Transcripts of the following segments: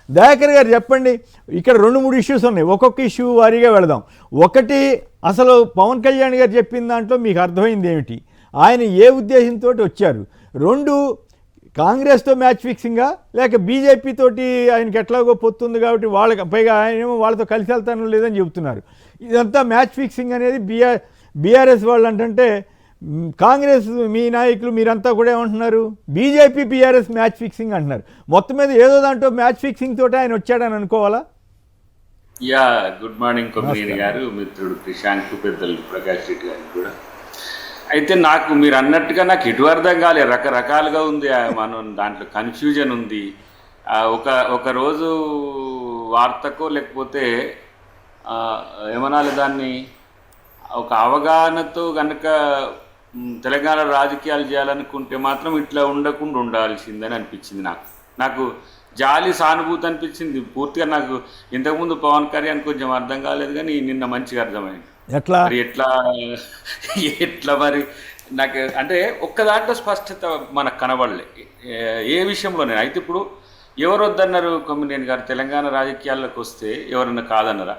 దయాకర్ గారు చెప్పండి, ఇక్కడ 2-3 ఇష్యూస్ ఉన్నాయి, ఒక్కొక్క ఇష్యూ వారీగా వెళదాం. ఒకటి, అసలు పవన్ కళ్యాణ్ గారు చెప్పిన దాంట్లో మీకు అర్థమైంది ఏమిటి, ఆయన ఏ ఉద్దేశంతో వచ్చారు? 2, కాంగ్రెస్తో మ్యాచ్ ఫిక్సింగా లేక బీజేపీ తోటి ఆయనకి ఎట్లాగో పొత్తుంది కాబట్టి వాళ్ళకి, పైగా ఆయన ఏమో వాళ్ళతో కలిసి వెళ్తానో లేదని చెబుతున్నారు. ఇదంతా మ్యాచ్ ఫిక్సింగ్ అనేది బీఆర్ఎస్ వాళ్ళు అంటే, కాంగ్రెస్ మీ నాయకులు మీరంతా కూడా ఏమంటున్నారు, బీజేపీ బీఆర్ఎస్ మ్యాచ్ ఫిక్సింగ్ అంటున్నారు. మొత్తం మీద ఏదో దాంట్లో మ్యాచ్ ఫిక్సింగ్ తోటి ఆయన వచ్చాడని అనుకోవాలా? యా, గుడ్ మార్నింగ్ కొమ్మినేని గారు, మిత్రుడు ప్రశాంత్, పెద్దలు ప్రకాష్ రెడ్డి గారికి కూడా. అయితే నాకు మీరు అన్నట్టుగా నాకు ఎటు అర్థం కాలేదు, రకరకాలుగా ఉంది, మనం దాంట్లో కన్ఫ్యూజన్ ఉంది. ఒక రోజు వార్తకో లేకపోతే ఏమనాలి దాన్ని, ఒక అవగాహనతో కనుక తెలంగాణ రాజకీయాలు చేయాలనుకుంటే మాత్రం ఇట్లా ఉండకుండా ఉండాల్సిందని అనిపించింది. నాకు జాలి, సానుభూతి అనిపించింది పూర్తిగా. నాకు ఇంతకుముందు పవన్ కళ్యాణ్ కొంచెం అర్థం కాలేదు, కానీ నిన్న మంచిగా అర్థమైంది. ఎట్లా మరి నాకు అంటే ఒక్క దాంట్లో స్పష్టత మనకు కనబడలే ఏ విషయంలోనే. అయితే ఇప్పుడు ఎవరు వద్దన్నారు కొమ్మినేని గారు, తెలంగాణ రాజకీయాల్లోకి వస్తే ఎవరన్నా కాదన్నారా?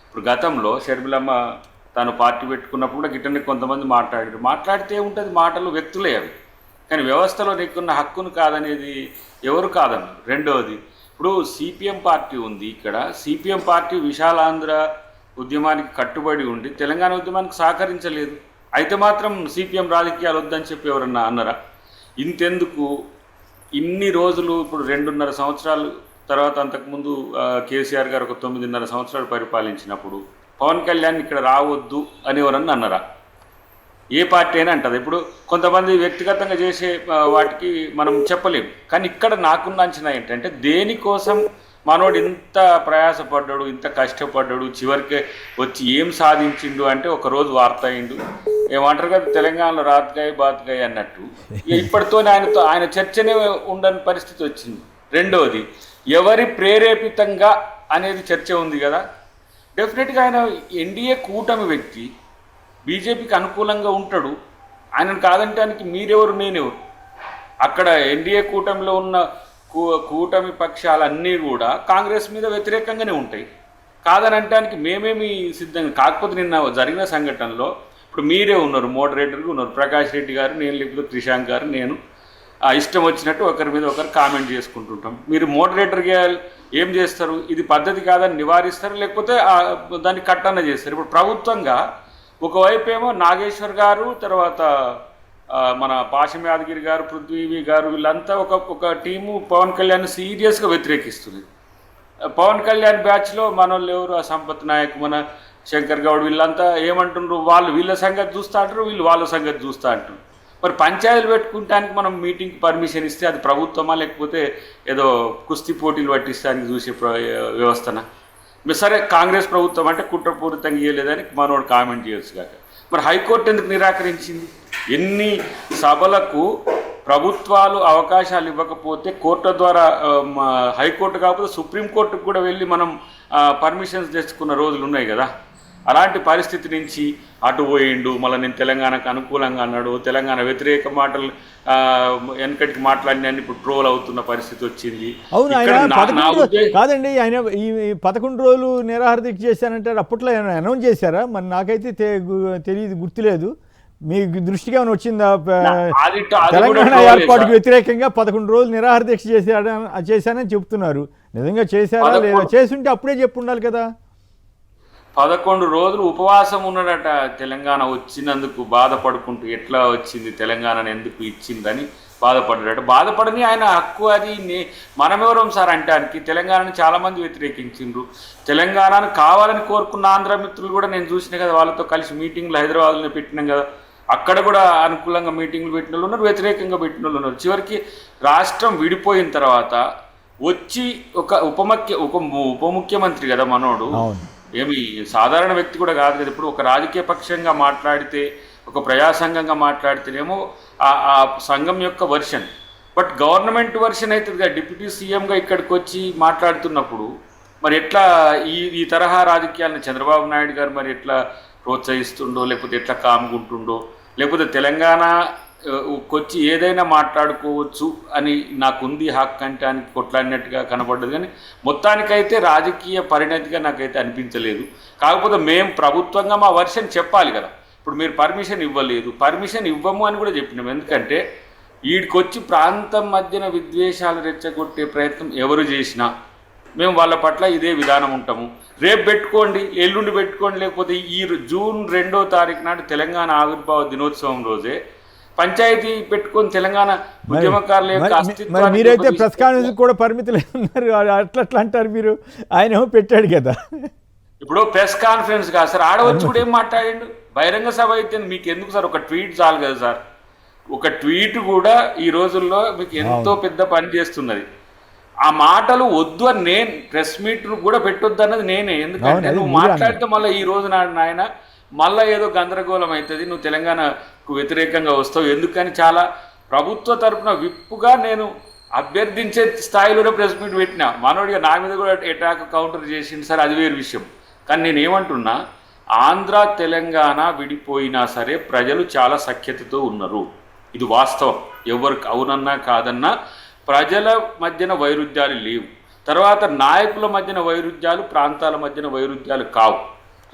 ఇప్పుడు గతంలో షర్మిలమ్మ తాను పార్టీ పెట్టుకున్నప్పుడు కూడా గిట్టని కొంతమంది మాట్లాడితే ఉంటుంది, మాటలు వ్యక్తులే అవి, కానీ వ్యవస్థలో నీకున్న హక్కును కాదనేది ఎవరు కాదన్నారు. రెండవది, ఇప్పుడు సిపిఎం పార్టీ ఉంది, ఇక్కడ సిపిఎం పార్టీ విశాలాంధ్ర ఉద్యమానికి కట్టుబడి ఉండి తెలంగాణ ఉద్యమానికి సహకరించలేదు. అయితే మాత్రం సిపిఎం రాజకీయాలు వద్దని చెప్పి ఎవరన్నా అన్నారా? ఇంతెందుకు ఇన్ని రోజులు, ఇప్పుడు 2.5 సంవత్సరాలు తర్వాత, అంతకుముందు కేసీఆర్ గారు ఒక 9.5 సంవత్సరాలు పరిపాలించినప్పుడు పవన్ కళ్యాణ్ ఇక్కడ రావద్దు అని ఎవరన్నా అన్నారా? ఏ పార్టీ అయినా అంటది. ఇప్పుడు కొంతమంది వ్యక్తిగతంగా చేసే వాటికి మనం చెప్పలేము, కానీ ఇక్కడ నాకున్న అంచనా ఏంటంటే, దేనికోసం మనోడు ఇంత ప్రయాసపడ్డాడు, ఇంత కష్టపడ్డాడు, చివరికి వచ్చి ఏం సాధించిండు అంటే ఒకరోజు వార్త అయిండు, ఏమంటారు కదా తెలంగాణలో రాత్కాయ బాత్కాయ అన్నట్టు. ఇప్పటితో ఆయన చర్చనే ఉండని పరిస్థితి వచ్చింది. రెండవది, ఎవరి ప్రేరేపితంగా అనేది చర్చ ఉంది కదా. డెఫినెట్గా ఆయన ఎన్డీఏ కూటమి వ్యక్తి, బీజేపీకి అనుకూలంగా ఉంటాడు. ఆయనను కాదంటానికి మీరెవరు, నేనెవరు? అక్కడ ఎన్డీఏ కూటమిలో ఉన్న కూటమి పక్షాలన్నీ కూడా కాంగ్రెస్ మీద వ్యతిరేకంగానే ఉంటాయి. కాదని అనడానికి మేమేమి సిద్ధంగా. కాకపోతే నిన్న జరిగిన సంఘటనలో ఇప్పుడు మీరే ఉన్నారు, మోడరేటర్గా ఉన్నారు, ప్రకాష్ రెడ్డి గారు, నేను, లేకపోతే క్రిషాంక్ గారు, నేను ఇష్టం వచ్చినట్టు ఒకరి మీద ఒకరు కామెంట్ చేసుకుంటుంటాం. మీరు మోడరేటర్గా ఏం చేస్తారు? ఇది పద్ధతి కాదని నివారిస్తారు, లేకపోతే దాన్ని కట్టన్న చేస్తారు. ఇప్పుడు ప్రభుత్వంగా ఒకవైపు ఏమో నాగేశ్వర్ గారు, తర్వాత మన పాషం యాదగిరి గారు, పృథ్వీ గారు, వీళ్ళంతా ఒక టీము పవన్ కళ్యాణ్ సీరియస్గా వ్యతిరేకిస్తుంది. పవన్ కళ్యాణ్ బ్యాచ్లో మన వాళ్ళు ఎవరు, ఆ సంపత్ నాయక్, మన శంకర్ గౌడ్, వీళ్ళంతా ఏమంటుండ్రు, వాళ్ళు వీళ్ళ సంగతి చూస్తూ అంటారు, వీళ్ళు వాళ్ళ సంగతి చూస్తూ అంటారు. మరి పంచాయతీలు పెట్టుకుంటానికి మనం మీటింగ్కి పర్మిషన్ ఇస్తే అది ప్రభుత్వమా, లేకపోతే ఏదో కుస్తీ పోటీలు పట్టిస్తానికి చూసే వ్యవస్థనా? సరే, కాంగ్రెస్ ప్రభుత్వం అంటే కుట్రపూరితంగా ఇవ్వలేదని మనోడు కామెంట్ చేయొచ్చు కాక, మరి హైకోర్టు ఎందుకు నిరాకరించింది? ఎన్ని సభలకు ప్రభుత్వాలు అవకాశాలు ఇవ్వకపోతే కోర్టు ద్వారా, హైకోర్టు కాకపోతే సుప్రీంకోర్టుకు కూడా వెళ్ళి మనం పర్మిషన్స్ తెచ్చుకున్న రోజులు ఉన్నాయి కదా. అలాంటి పరిస్థితి నుంచి అటు పోయిండు, మళ్ళీ నేను తెలంగాణకు అనుకూలంగా అన్నాడు, తెలంగాణ వ్యతిరేక మాటలు వెనకటికి మాట్లాడిన ఇప్పుడు ట్రోల్ అవుతున్న పరిస్థితి వచ్చింది. అవును, ఆయన కాదండి, ఆయన ఈ 11 రోజులు నిరాహార దీక్ష చేశానంటే అప్పట్లో అనౌన్స్ చేశారా? మరి నాకైతే తెలియదు, గుర్తులేదు. మీ దృష్టికి ఏమైనా వచ్చిందా? తెలంగాణ ఏర్పాటుకు వ్యతిరేకంగా 11 రోజులు నిరాహార దీక్ష చేశానని చెప్తున్నారు. నిజంగా చేశారా లేదా? చేసుంటే అప్పుడే చెప్పు ఉండాలి కదా. 11 రోజులు ఉపవాసం ఉన్నాడట. తెలంగాణ వచ్చినందుకు బాధపడుకుంటూ, ఎట్లా వచ్చింది తెలంగాణను ఎందుకు ఇచ్చిందని బాధపడ్డాడట. బాధపడని ఆయన హక్కు, అది మనమెవరం సార్ అంటానికి. తెలంగాణను చాలామంది వ్యతిరేకించిండ్రు. తెలంగాణను కావాలని కోరుకున్న ఆంధ్ర మిత్రులు కూడా నేను చూసిన కదా, వాళ్ళతో కలిసి మీటింగ్లు హైదరాబాద్లో పెట్టినాం కదా. అక్కడ కూడా అనుకూలంగా మీటింగ్లు పెట్టిన వాళ్ళు ఉన్నారు, వ్యతిరేకంగా పెట్టిన వాళ్ళు ఉన్నారు. చివరికి రాష్ట్రం విడిపోయిన తర్వాత వచ్చి ఒక ఉప ముఖ్యమంత్రి కదా మనోడు, ఏమి సాధారణ వ్యక్తి కూడా కాదు కదా. ఇప్పుడు ఒక రాజకీయ పక్షంగా మాట్లాడితే, ఒక ప్రజాసంఘంగా మాట్లాడితేనేమో ఆ సంఘం యొక్క వర్షన్, బట్ గవర్నమెంట్ వర్షన్ అవుతుంది కదా. డిప్యూటీ సీఎంగా ఇక్కడికి వచ్చి మాట్లాడుతున్నప్పుడు మరి ఎట్లా ఈ తరహా రాజకీయాలను చంద్రబాబు నాయుడు గారు మరి ఎట్లా ప్రోత్సహిస్తుండో, లేకపోతే ఎట్లా కామ్గుంటుండో, లేకపోతే తెలంగాణ కొచ్చి ఏదైనా మాట్లాడుకోవచ్చు అని నాకుంది హక్కు అంటే అని కొట్లాడినట్టుగా కనపడ్డది. కానీ మొత్తానికైతే రాజకీయ పరిణతిగా నాకైతే అనిపించలేదు. కాకపోతే మేము ప్రభుత్వంగా మా వర్షన్ చెప్పాలి కదా. ఇప్పుడు మీరు పర్మిషన్ ఇవ్వలేదు, పర్మిషన్ ఇవ్వము అని కూడా చెప్పినాం. ఎందుకంటే వీడికొచ్చి ప్రాంతం మధ్యన విద్వేషాలు రెచ్చగొట్టే ప్రయత్నం ఎవరు చేసినా మేము వాళ్ళ పట్ల ఇదే విధానం ఉంటాము. రేపు పెట్టుకోండి, ఎల్లుండి పెట్టుకోండి, లేకపోతే ఈ జూన్ 2వ తారీఖు నాడు తెలంగాణ ఆవిర్భావ దినోత్సవం రోజే పంచాయతీ పెట్టుకొని తెలంగాణ ఉద్యమకారుల యొక్క అస్తిత్వాన్ని మీరైతే ప్రెస్ కాన్ఫరెన్స్ కూడా పరిమితులు ఉన్నారు, అట్లా అంటారు మీరు. ఆయన పెట్టాడు కదా. ఇప్పుడు ప్రెస్ కాన్ఫరెన్స్ కాదు సార్, ఆడవచ్చు కూడా ఏం మాట్లాడండు. బహిరంగ సభ అయితే మీకు ఎందుకు సార్? ఒక ట్వీట్ చాలు కదా సార్. ఒక ట్వీట్ కూడా ఈ రోజుల్లో మీకు ఎంతో పెద్ద పని చేస్తున్నది. ఆ మాటలు వద్దు అని నేను ప్రెస్ మీట్ కూడా పెట్టొద్దు అన్నది నేనే. ఎందుకంటే నువ్వు మాట్లాడితే మళ్ళీ ఈ రోజు నాయన మళ్ళీ ఏదో గందరగోళం అవుతుంది, నువ్వు తెలంగాణకు వ్యతిరేకంగా వస్తావు. ఎందుకని చాలా ప్రభుత్వ తరఫున విప్పుగా నేను అభ్యర్థించే స్థాయిలోనే ప్రెస్ మీట్ పెట్టినా. మనోడిగా నా మీద కూడా అటాక్ కౌంటర్ చేసింది సార్, అది వేరు విషయం. కానీ నేను ఏమంటున్నా, ఆంధ్ర తెలంగాణ విడిపోయినా సరే ప్రజలు చాలా సఖ్యతతో ఉన్నారు. ఇది వాస్తవం. ఎవరికి అవునన్నా కాదన్నా ప్రజల మధ్యన వైరుధ్యాలు లేవు. తర్వాత నాయకుల మధ్యన వైరుధ్యాలు, ప్రాంతాల మధ్యన వైరుధ్యాలు కావు.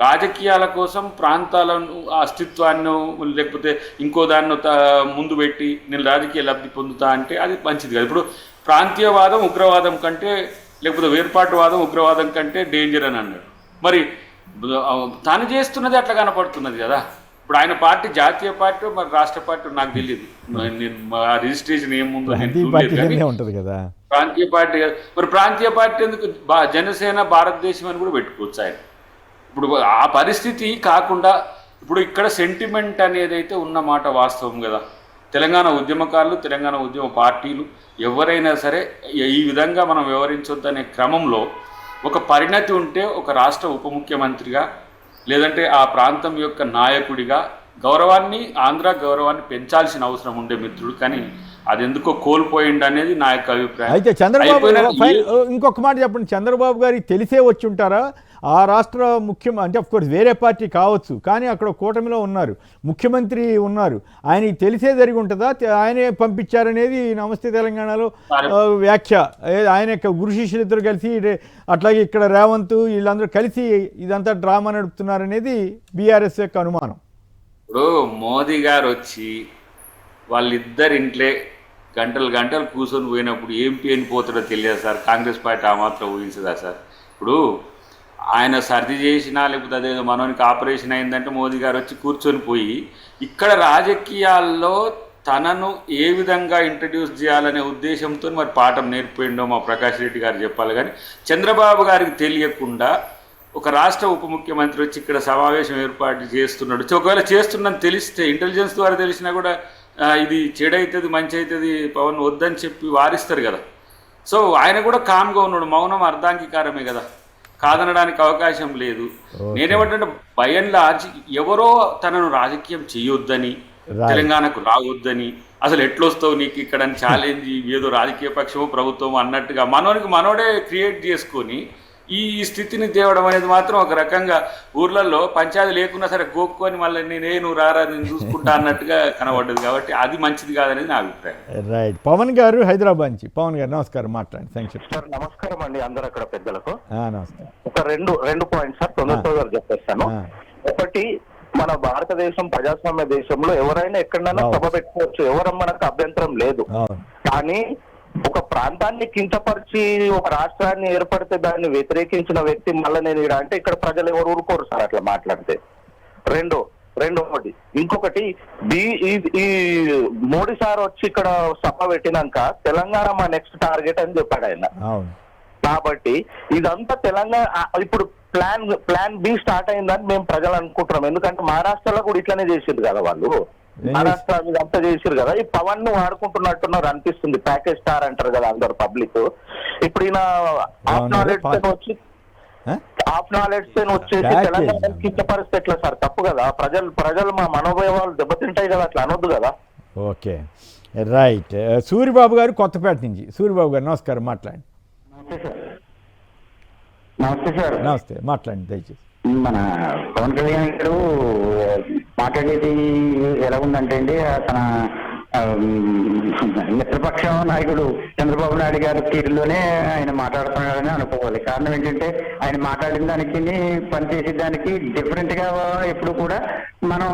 రాజకీయాల కోసం ప్రాంతాలను అస్తిత్వాన్ని లేకపోతే ఇంకో దాన్ని ముందు పెట్టి నేను రాజకీయ లబ్ధి పొందుతా అంటే అది మంచిది కాదు. ఇప్పుడు ప్రాంతీయవాదం ఉగ్రవాదం కంటే, లేకపోతే వేర్పాటువాదం ఉగ్రవాదం కంటే డేంజర్ అని అన్నాడు. మరి తను చేస్తున్నది అట్లా కనపడుతున్నది కదా. ఇప్పుడు ఆయన పార్టీ జాతీయ పార్టీ మరి రాష్ట్ర పార్టీ నాకు తెలియదు, నేను రిజిస్ట్రేషన్ ఏముందో ఉంటుంది కదా. ప్రాంతీయ పార్టీ మరి ప్రాంతీయ పార్టీ ఎందుకు జనసేన భారతదేశం అని కూడా పెట్టుకోవచ్చు ఆయన. ఇప్పుడు ఆ పరిస్థితి కాకుండా ఇప్పుడు ఇక్కడ సెంటిమెంట్ అనేది అయితే ఉన్నమాట వాస్తవం కదా. తెలంగాణ ఉద్యమకారులు, తెలంగాణ ఉద్యమ పార్టీలు ఎవరైనా సరే ఈ విధంగా మనం వ్యవహరించొద్దనే క్రమంలో ఒక పరిణతి ఉంటే ఒక రాష్ట్ర ఉప ముఖ్యమంత్రిగా లేదంటే ఆ ప్రాంతం యొక్క నాయకుడిగా గౌరవాన్ని, ఆంధ్ర గౌరవాన్ని పెంచాల్సిన అవసరం ఉండే మిత్రుడు. కానీ అది ఎందుకో కోల్పోయింది అనేది నా యొక్క అభిప్రాయం. అయితే చంద్రబాబు ఇంకొక మాట చెప్పండి, చంద్రబాబు గారికి తెలిసే వచ్చి ఉంటారా? ఆ రాష్ట్ర అంటే ఆఫ్కోర్స్ వేరే పార్టీ కావచ్చు, కానీ అక్కడ కూటమిలో ఉన్నారు, ముఖ్యమంత్రి ఉన్నారు, ఆయనకి తెలిసే జరిగి ఉంటుందా? ఆయనే పంపించారనేది నమస్తే తెలంగాణలో వ్యాఖ్య. ఆయన యొక్క గురు శిష్యులిద్దరు కలిసి, అట్లాగే ఇక్కడ రేవంత్ వీళ్ళందరూ కలిసి ఇదంతా డ్రామా నడుపుతున్నారనేది బీఆర్ఎస్ యొక్క అనుమానం. ఇప్పుడు మోదీ గారు వచ్చి వాళ్ళిద్దరింట్లే గంటలు గంటలు కూర్చొని పోయినప్పుడు ఏం పేని పోతాడో తెలియదు సార్. కాంగ్రెస్ పార్టీ ఆ మాత్రం ఊహించదా సార్? ఇప్పుడు ఆయన సర్ది చేసినా లేకపోతే అదేదో మనోనికి ఆపరేషన్ అయిందంటే మోదీ గారు వచ్చి కూర్చొని పోయి ఇక్కడ రాజకీయాల్లో తనను ఏ విధంగా ఇంట్రడ్యూస్ చేయాలనే ఉద్దేశంతో మరి పాఠం నేర్పిపోయిండో మా ప్రకాష్ రెడ్డి గారు చెప్పాలి. కానీ చంద్రబాబు గారికి తెలియకుండా ఒక రాష్ట్ర ఉప ముఖ్యమంత్రి వచ్చి ఇక్కడ సమావేశం ఏర్పాటు చేస్తున్నాడు. ఒకవేళ చేస్తున్నది తెలిస్తే, ఇంటెలిజెన్స్ ద్వారా తెలిసినా కూడా ఇది చెడవుతుంది మంచి అవుతుంది పవన్ వద్దని చెప్పి వారిస్తారు కదా. సో ఆయన కూడా కామ్గా ఉన్నాడు, మౌనం అర్ధాంగీకారమే కదా, కాదనడానికి అవకాశం లేదు. నేనేమంటే భయంలా ఎవరో తనను రాజకీయం చేయొద్దని, తెలంగాణకు రావద్దని, అసలు ఎట్లొస్తావు నీకు ఇక్కడ అని ఛాలెంజ్ ఏదో రాజకీయ పక్షమో ప్రభుత్వమో అన్నట్టుగా మనోడే క్రియేట్ చేసుకొని ఈ స్థితిని తేవడం అనేది మాత్రం ఒక రకంగా ఊర్లలో పంచాయతీ లేకున్నా సరే గోక్కొని మళ్ళీ నేను రారా నేను చూసుకుంటా అన్నట్టుగా కనబడ్డది. కాబట్టి అది మంచిది కాదనేది నా అభిప్రాయం. రైట్. పవన్ గారు హైదరాబాద్ నుంచి. పవన్ గారు నమస్కారం, మాట్లాడండి. Thanks sir. నమస్కారం అండి అందరూ అక్కడ పెద్దలకు. నమస్కారం. ఒక రెండు పాయింట్స్ సార్ తొందరగా చెప్పేస్తాను. ఒకటి, మన భారతదేశం ప్రజాస్వామ్య దేశంలో ఎవరైనా ఎక్కడైనా సభ పెట్టుకోవచ్చు, ఎవరన్నా మనకు అభ్యంతరం లేదు. కానీ ఒక ప్రాంతాన్ని కించపరిచి ఒక రాష్ట్రాన్ని ఏర్పడితే దాన్ని వ్యతిరేకించిన వ్యక్తి మళ్ళీ నేను ఇక్కడ అంటే ఇక్కడ ప్రజలు ఎవరు ఊరుకోరు సార్ అట్లా మాట్లాడితే. రెండోది ఇంకొకటి, ఈ మోడీ సార్ వచ్చి ఇక్కడ సభ పెట్టినాక తెలంగాణ మా నెక్స్ట్ టార్గెట్ అని చెప్పాడు ఆయన. కాబట్టి ఇదంతా తెలంగాణ ఇప్పుడు ప్లాన్ బి స్టార్ట్ అయిందని మేము ప్రజలు అనుకుంటున్నాం. ఎందుకంటే మహారాష్ట్రలో కూడా ఇట్లానే చేసింది కదా వాళ్ళు, మహారాష్ట్ర మీద అంతా చేసారు కదా. ఈ పవన్ ను వాడుకుంటున్నట్టున్నారు అనిపిస్తుంది. ప్యాకేజ్ స్టార్ అంటారు కదా అందరు పబ్లిక్. ఇప్పుడు ఈయన హాఫ్ నాలెడ్జ్ తో వచ్చేసి తెలంగాణ కించపరిస్తే ఎట్లా సార్? తప్పు కదా. ప్రజలు మా మనోభావాలు దెబ్బతింటాయి కదా, అట్లా అనొద్దు కదా. Okay, right. సూర్యబాబు గారు కొత్తపేట నుంచి. సూర్యబాబు గారు నమస్కారం, మాట్లాడండి. నమస్తే సార్. నమస్తే, మాట్లాడండి దయచేసి. మన పవన్ కళ్యాణ్ గారు మాట్లాడేది ఎలా ఉందంటే అండి, తన మిత్రపక్ష నాయకుడు చంద్రబాబు నాయుడు గారి తీరులోనే ఆయన మాట్లాడుతున్నాడని అనుకోవాలి. కారణం ఏంటంటే ఆయన మాట్లాడిన దానికి పనిచేసే దానికి డిఫరెంట్ గా ఎప్పుడు కూడా మనం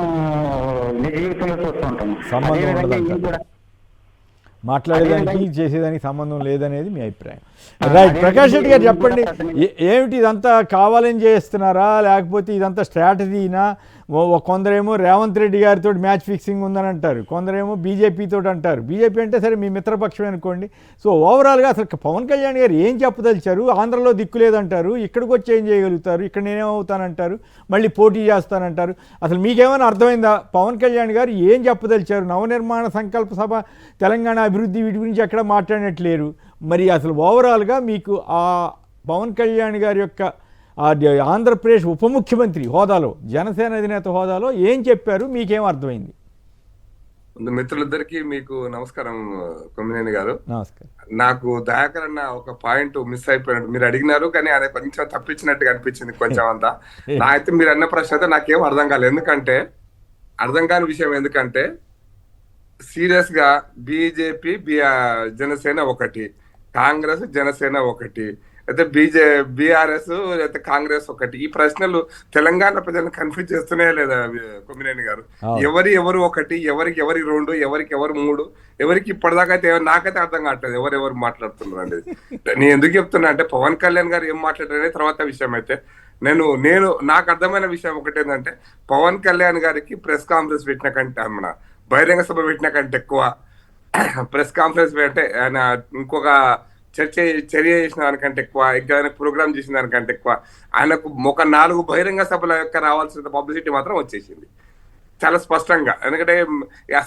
నిజ జీవితంలో చూస్తూ ఉంటాం. అదేవిధంగా ఈయన కూడా మాట్లాడేదానికి చేసేదానికి సంబంధం లేదనేది మీ అభిప్రాయం. రైట్. ప్రకాష్ రెడ్డి గారు చెప్పండి, ఏమిటి ఇదంతా కావాలని చేస్తున్నారా లేకపోతే ఇదంతా స్ట్రాటజీనా? కొందరేమో రేవంత్ రెడ్డి గారితో మ్యాచ్ ఫిక్సింగ్ ఉందని అంటారు, కొందరేమో బీజేపీతో అంటారు. బీజేపీ అంటే సరే మీ మిత్రపక్షం అనుకోండి. సో ఓవరాల్గా అసలు పవన్ కళ్యాణ్ గారు ఏం చెప్పదలిచారు? ఆంధ్రలో దిక్కు లేదంటారు, ఇక్కడికి వచ్చి ఏం చేయగలుగుతారు, ఇక్కడ నేనేమవుతానంటారు, మళ్ళీ పోటీ చేస్తానంటారు. అసలు మీకేమైనా అర్థమైందా పవన్ కళ్యాణ్ గారు ఏం చెప్పదలిచారు? నవనిర్మాణ సంకల్ప సభ, తెలంగాణ అభివృద్ధి, వీటి గురించి ఎక్కడ మాట్లాడినట్లేరు. మరి అసలు ఓవరాల్గా మీకు ఆ పవన్ కళ్యాణ్ గారి యొక్క ఆంధ్రప్రదేశ్ ఉప ముఖ్యమంత్రి హోదాలో, జనసేన అధినేత హోదాలో ఏం చెప్పారు, మీకేం అర్థమైంది? మిత్రులిద్దరికి మీకు నమస్కారం. కొమ్మినేని గారు, నమస్కారం. నాకు దయాకర్ అన్న ఒక పాయింట్ మిస్ అయిపోయినట్టు మీరు అడిగినారు, కానీ అది కొంచెం తప్పించినట్టుగా అనిపించింది కొంచెం అంతా. అయితే మీరు అన్న ప్రశ్న అయితే నాకేం అర్థం కాలేదు. ఎందుకంటే అర్థం కాని విషయం ఎందుకంటే సీరియస్ గా బీజేపీ జనసేన ఒకటి, కాంగ్రెస్ జనసేన ఒకటి, అయితే బీఆర్ఎస్ అయితే కాంగ్రెస్ ఒకటి. ఈ ప్రశ్నలు తెలంగాణ ప్రజలను కన్ఫ్యూజ్ చేస్తున్నాయా లేదా కొమ్మినేని గారు? ఎవరు ఒకటి, ఎవరికి రెండు, ఎవరు మూడు, ఎవరికి ఇప్పటిదాకా అయితే నాకైతే అర్థం కావట్లేదు ఎవరు మాట్లాడుతున్నారు అనేది. నేను ఎందుకు చెప్తున్నా అంటే పవన్ కళ్యాణ్ గారు ఏం మాట్లాడారనే తర్వాత విషయం అయితే నేను నాకు అర్థమైన విషయం ఒకటి ఏంటంటే పవన్ కళ్యాణ్ గారికి ప్రెస్ కాన్ఫరెన్స్ పెట్టిన కంటే మన బహిరంగ సభ పెట్టిన కంటే ఎక్కువ ప్రెస్ కాన్ఫరెన్స్ పెడితే ఆయన ఇంకొక చర్య చేసిన దానికంటే ఎక్కువ, ఇంకా ప్రోగ్రామ్ చేసిన దానికంటే ఎక్కువ ఆయనకు ఒక 4 బహిరంగ సభల యొక్క రావాల్సిన పబ్లిసిటీ మాత్రం వచ్చేసింది చాలా స్పష్టంగా. ఎందుకంటే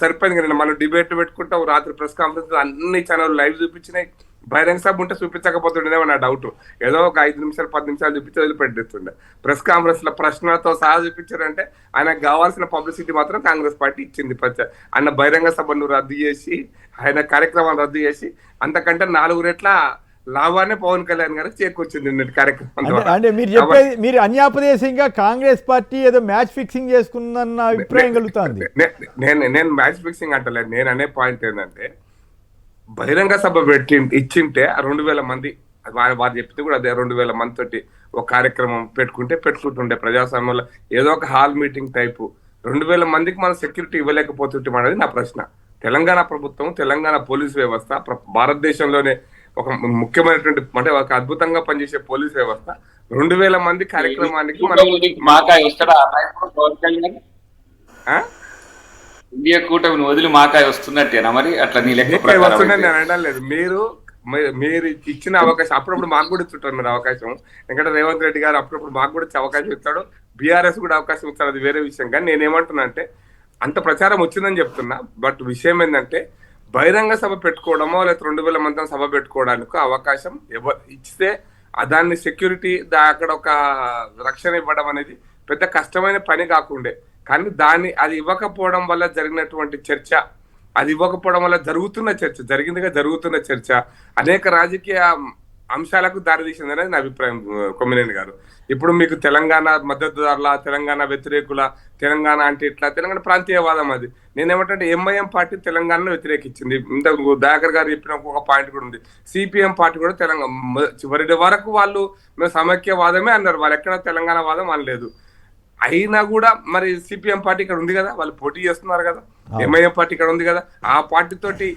సరిపోయింది కదా, మనం డిబేట్ పెట్టుకుంటాం, రాత్రి ప్రెస్ కాన్ఫరెన్స్ అన్ని ఛానల్ లైవ్ చూపించినాయి. బహిరంగ సభ ఉంటే చూపించకపోతుండేమో నా డౌట్. ఏదో ఒక 5 నిమిషాలు 10 నిమిషాలు చూపించి వదిలిపెట్టేస్తుండే. ప్రెస్ కాన్ఫరెన్స్ లో ప్రశ్నలతో సహా చూపించారంటే ఆయనకు కావాల్సిన పబ్లిసిటీ మాత్రం కాంగ్రెస్ పార్టీ ఇచ్చింది. ఆయన బహిరంగ సభను రద్దు చేసి, ఆయన కార్యక్రమాన్ని రద్దు చేసి అంతకంటే 4 రెట్ల లాభాన్ని పవన్ కళ్యాణ్ గారికి చేకూర్చింది కార్యక్రమం. అంటే మీరు చెప్పేది, మీరు అన్యాపదేశంగా కాంగ్రెస్ పార్టీ ఏదో మ్యాచ్ ఫిక్సింగ్ చేసుకుందన్న అభిప్రాయం కలుగుతుంది. నేను మ్యాచ్ ఫిక్సింగ్ అంటలేదు. నేను అనే పాయింట్ ఏంటంటే బహిరంగ సభ ఇచ్చింటే 2000 మంది, వారు చెప్తే కూడా అదే 2000 మంది తోటి ఒక కార్యక్రమం పెట్టుకుంటుండే ప్రజాస్వామ్యంలో ఏదో ఒక హాల్ మీటింగ్ టైపు 2000 మందికి మనం సెక్యూరిటీ ఇవ్వలేకపోతుంటాం అనేది నా ప్రశ్న. తెలంగాణ ప్రభుత్వం, తెలంగాణ పోలీస్ వ్యవస్థ భారతదేశంలోనే ఒక ముఖ్యమైనటువంటి అంటే ఒక అద్భుతంగా పనిచేసే పోలీస్ వ్యవస్థ 2000 మంది కార్యక్రమానికి ఇండియా కూటమిని వదిలి మాకాయ వస్తున్నట్టేనా మరి? అట్లా నీ లెక్క వస్తుందని నేను అనలేదు. మీరు ఇచ్చిన అవకాశం అప్పుడప్పుడు మాకు కూడా ఇస్తుంటారు మీరు అవకాశం. ఎందుకంటే రేవంత్ రెడ్డి గారు అప్పుడప్పుడు మాకు కూడా అవకాశం ఇస్తాడు, బీఆర్ఎస్ కూడా అవకాశం ఇస్తాడు, అది వేరే విషయం. కానీ నేనేమంటున్నా అంటే అంత ప్రచారం వచ్చిందని చెప్తున్నా. బట్ విషయం ఏంటంటే బహిరంగ సభ పెట్టుకోవడమో లేదా 2000 మంది సభ పెట్టుకోవడానికి అవకాశం ఇస్తే దాన్ని సెక్యూరిటీ అక్కడ ఒక రక్షణ ఇవ్వడం అనేది పెద్ద కష్టమైన పని కాకుండే. కానీ అది ఇవ్వకపోవడం వల్ల జరిగినటువంటి చర్చ, అది ఇవ్వకపోవడం వల్ల జరుగుతున్న చర్చ అనేక రాజకీయ అంశాలకు దారితీసింది అనేది నా అభిప్రాయం కొమ్మినేని గారు. ఇప్పుడు మీకు తెలంగాణ మద్దతుదారుల, తెలంగాణ వ్యతిరేకుల, తెలంగాణ అంటే ఇట్లా తెలంగాణ ప్రాంతీయవాదం అది. నేనేమంటే ఎంఐఎం పార్టీ తెలంగాణలో వ్యతిరేకించింది. ఇంతకు దయాకర్ గారు చెప్పిన ఒక పాయింట్ కూడా ఉంది. సిపిఎం పార్టీ కూడా తెలంగాణ చివరి వరకు వాళ్ళు మేము సమైక్యవాదమే అన్నారు, వాళ్ళు ఎక్కడ తెలంగాణ వాదం అనలేదు. అయినా కూడా మరి సిపిఎం పార్టీ ఇక్కడ ఉంది కదా, వాళ్ళు పోటీ చేస్తున్నారు కదా, ఎంఐఎం పార్టీ ఇక్కడ ఉంది కదా, ఆ పార్టీ తోటి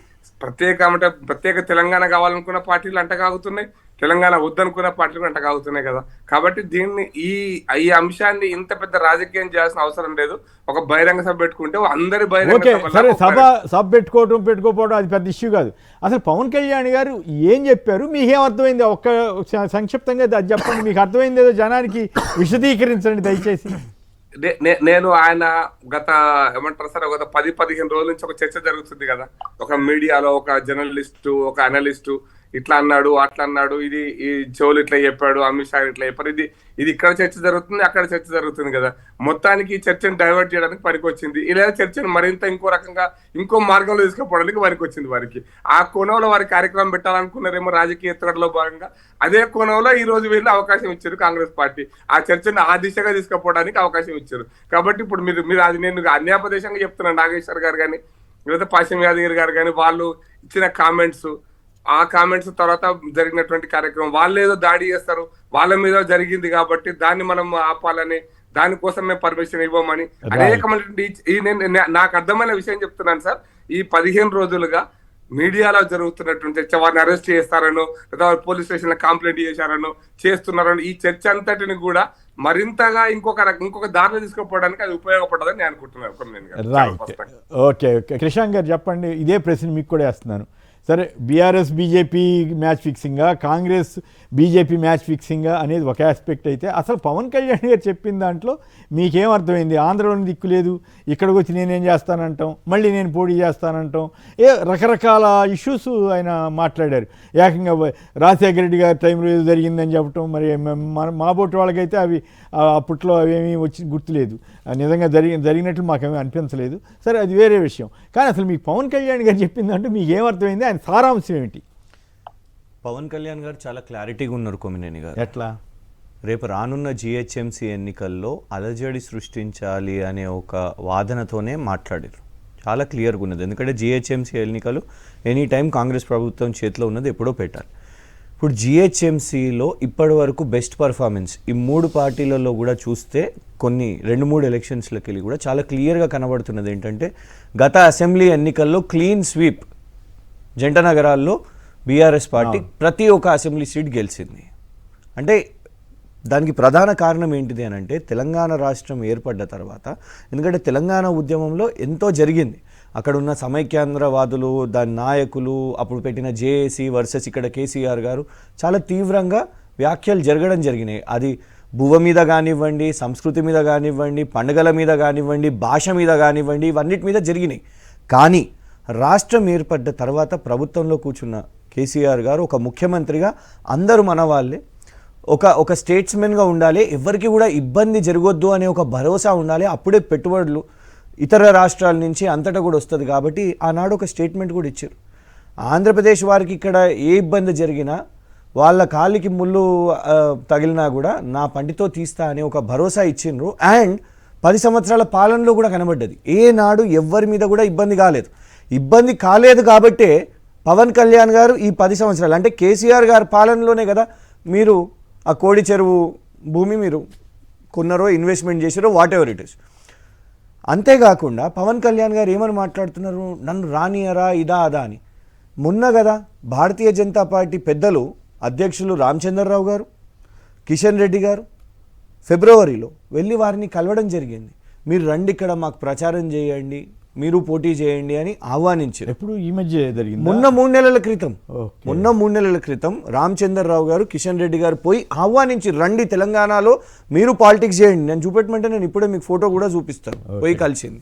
ప్రత్యేక తెలంగాణ కావాలనుకున్న పార్టీలు అంటగాగుతున్నాయి, తెలంగాణ వద్దనుకున్న పార్టీలు అంటగాగుతున్నాయి కదా. కాబట్టి దీన్ని ఈ అంశాన్ని ఇంత పెద్ద రాజకీయం చేయాల్సిన అవసరం లేదు. ఒక బహిరంగ సభ పెట్టుకుంటే అందరి సభ పెట్టుకోవడం అది పెద్ద ఇష్యూ కాదు. అసలు పవన్ కళ్యాణ్ గారు ఏం చెప్పారు, మీకేం అర్థమైంది? ఒక్క సంక్షిప్తంగా అది చెప్పండి, మీకు అర్థమైంది ఏదో జనానికి విశదీకరించండి దయచేసి. నేను ఆయన గత 10-15 రోజుల నుంచి ఒక చర్చ జరుగుతుంది కదా, ఒక మీడియాలో ఒక జర్నలిస్టు, ఒక అనలిస్టు ఇట్లా అన్నాడు, అట్లా అన్నాడు, ఈ చెవులు ఇట్లా చెప్పాడు, అమిత్ షా ఇట్లా చెప్పారు, ఇది ఇక్కడ చర్చ జరుగుతుంది, అక్కడ చర్చ జరుగుతుంది కదా. మొత్తానికి ఈ చర్చను డైవర్ట్ చేయడానికి పనికొచ్చింది. ఇలా చర్చను మరింత ఇంకో రకంగా ఇంకో మార్గంలో తీసుకుపోవడానికి పనికొచ్చింది వారికి. ఆ కోణంలో వారి కార్యక్రమం పెట్టాలనుకున్నారేమో రాజకీయ ఎత్తుగడలో భాగంగా. అదే కోణంలో ఈ రోజు వీళ్ళు అవకాశం ఇచ్చారు కాంగ్రెస్ పార్టీ, ఆ చర్చను ఆ దిశగా తీసుకుపోవడానికి అవకాశం ఇచ్చారు. కాబట్టి ఇప్పుడు మీరు అది నేను అన్యాపదేశంగా చెప్తున్నాను నాగేశ్వర్ గారు కానీ లేకపోతే పాశం యాదగిరి గారు కానీ వాళ్ళు ఇచ్చిన కామెంట్స్, ఆ కామెంట్స్ తర్వాత జరిగినటువంటి కార్యక్రమం, వాళ్ళు ఏదో దాడి చేస్తారు, వాళ్ళ మీద జరిగింది కాబట్టి దాన్ని మనం ఆపాలని, దానికోసం మేము పర్మిషన్ ఇవ్వమని అనేకమైనటువంటి నాకు అర్థమైన విషయం చెప్తున్నాను సార్. ఈ 15 రోజులుగా మీడియాలో జరుగుతున్నటువంటి చర్చ, వారిని అరెస్ట్ చేస్తారనో లేదా పోలీస్ స్టేషన్ లో కంప్లైంట్ చేశారనో చేస్తున్నారనో ఈ చర్చ అంతటిని కూడా మరింతగా ఇంకొక దారిలో తీసుకుపోవడానికి అది ఉపయోగపడదని నేను అనుకుంటున్నాను. Right, okay okay. కృష్ణ గారు చెప్పండి, ఇదే ప్రశ్న మీకు కూడా వేస్తున్నాను. సరే, బీఆర్ఎస్ బీజేపీ మ్యాచ్ ఫిక్సింగా, కాంగ్రెస్ బీజేపీ మ్యాచ్ ఫిక్సింగా అనేది ఒక ఆస్పెక్ట్ అయితే, అసలు పవన్ కళ్యాణ్ గారు చెప్పిన దాంట్లో మీకేం అర్థమైంది? ఆంధ్రలోని దిక్కు లేదు, ఇక్కడికి వచ్చి నేనేం చేస్తానంటాం, మళ్ళీ నేను పోటీ చేస్తానంటాం, రకరకాల ఇష్యూస్ ఆయన మాట్లాడారు. ఏకంగా రాజశేఖర రెడ్డి గారి టైంలో ఏదో జరిగిందని చెప్పటం, మరి మా బోటి వాళ్ళకైతే అవి అప్పట్లో అవేమీ వచ్చి గుర్తులేదు, నిజంగా జరిగినట్లు మాకేమీ అనిపించలేదు. సరే, అది వేరే విషయం. కానీ అసలు మీకు పవన్ కళ్యాణ్ గారు చెప్పిందంటే మీకు ఏమర్థమైంది? ఆయన సారాంశం ఏమిటి? పవన్ కళ్యాణ్ గారు చాలా క్లారిటీగా ఉన్నారు కొమ్మినేని గారు. ఎట్లా? రేపు రానున్న జిహెచ్ఎంసీ ఎన్నికల్లో అలజడి సృష్టించాలి అనే ఒక వాదనతోనే మాట్లాడారు. చాలా క్లియర్గా ఉన్నది. ఎందుకంటే జిహెచ్ఎంసీ ఎన్నికలు ఎనీ టైం కాంగ్రెస్ ప్రభుత్వం చేతిలో ఉన్నది, ఎప్పుడో పెట్టాలి. ఇప్పుడు జిహెచ్ఎంసీలో ఇప్పటి వరకు బెస్ట్ పర్ఫార్మెన్స్ ఈ 3 పార్టీలలో కూడా చూస్తే కొన్ని 2-3 ఎలక్షన్స్లోకి వెళ్ళి కూడా చాలా క్లియర్గా కనబడుతున్నది ఏంటంటే, గత అసెంబ్లీ ఎన్నికల్లో క్లీన్ స్వీప్ జంట నగరాల్లో బీఆర్ఎస్ పార్టీ ప్రతి ఒక్క అసెంబ్లీ సీట్ గెలిచింది. అంటే దానికి ప్రధాన కారణం ఏంటిది అని అంటే, తెలంగాణ రాష్ట్రం ఏర్పడ్డ తర్వాత, ఎందుకంటే తెలంగాణ ఉద్యమంలో ఎంతో జరిగింది. అక్కడ ఉన్న సమైక్యాంధ్రవాదులు, దాని నాయకులు, అప్పుడు పెట్టిన జేఏసీ వర్సెస్ ఇక్కడ కేసీఆర్ గారు చాలా తీవ్రంగా వ్యాఖ్యలు జరగడం జరిగినాయి. అది భువ మీద కానివ్వండి, సంస్కృతి మీద కానివ్వండి, పండుగల మీద కానివ్వండి, భాష మీద కానివ్వండి, ఇవన్నిటి మీద జరిగినాయి. కానీ రాష్ట్రం ఏర్పడ్డ తర్వాత ప్రభుత్వంలో కూర్చున్న కేసీఆర్ గారు ఒక ముఖ్యమంత్రిగా అందరూ మన వాళ్ళే, ఒక స్టేట్స్మెన్గా ఉండాలి, ఎవరికి కూడా ఇబ్బంది జరగొద్దు అనే ఒక భరోసా ఉండాలి. అప్పుడే పెట్టుబడులు ఇతర రాష్ట్రాల నుంచి అంతటా కూడా వస్తుంది. కాబట్టి ఆనాడు ఒక స్టేట్మెంట్ కూడా ఇచ్చారు. ఆంధ్రప్రదేశ్ వారికి ఇక్కడ ఏ ఇబ్బంది జరిగినా, వాళ్ళ కాలికి ముళ్ళు తగిలినా కూడా నా పంటితో తీస్తా అనే ఒక భరోసా ఇచ్చిండ్రు. అండ్ 10 సంవత్సరాల పాలనలో కూడా కనబడ్డది. ఏనాడు ఎవరి మీద కూడా ఇబ్బంది కాలేదు. ఇబ్బంది కాలేదు కాబట్టే పవన్ కళ్యాణ్ గారు ఈ 10 సంవత్సరాలు, అంటే కేసీఆర్ గారి పాలనలోనే కదా మీరు ఆ కోడి చెరువు భూమి మీరు కొన్నారో, ఇన్వెస్ట్మెంట్ చేశారో, వాట్ ఎవర్ ఇట్ ఇస్. అంతేకాకుండా పవన్ కళ్యాణ్ గారు ఏమని మాట్లాడుతున్నారు, నన్ను రానియరా ఇదా అదా అని. మొన్న కదా భారతీయ జనతా పార్టీ పెద్దలు అధ్యక్షులు రామచంద్రరావు గారు, కిషన్ రెడ్డి గారు ఫిబ్రవరిలో వెళ్ళి వారిని కలవడం జరిగింది. మీరు రండి, ఇక్కడ మాకు ప్రచారం చేయండి, మీరు పోటీ చేయండి అని ఆహ్వానించారు. ఎప్పుడు ఈ మధ్య జరిగింది? మొన్న 3 నెలల క్రితం రామచంద్రరావు గారు, కిషన్ రెడ్డి గారు పోయి ఆహ్వానించి, రండి తెలంగాణలో మీరు పాలిటిక్స్ చేయండి. నేను చూపెట్టమంటే నేను ఇప్పుడే మీకు ఫోటో కూడా చూపిస్తాను. పోయి కలిసింది.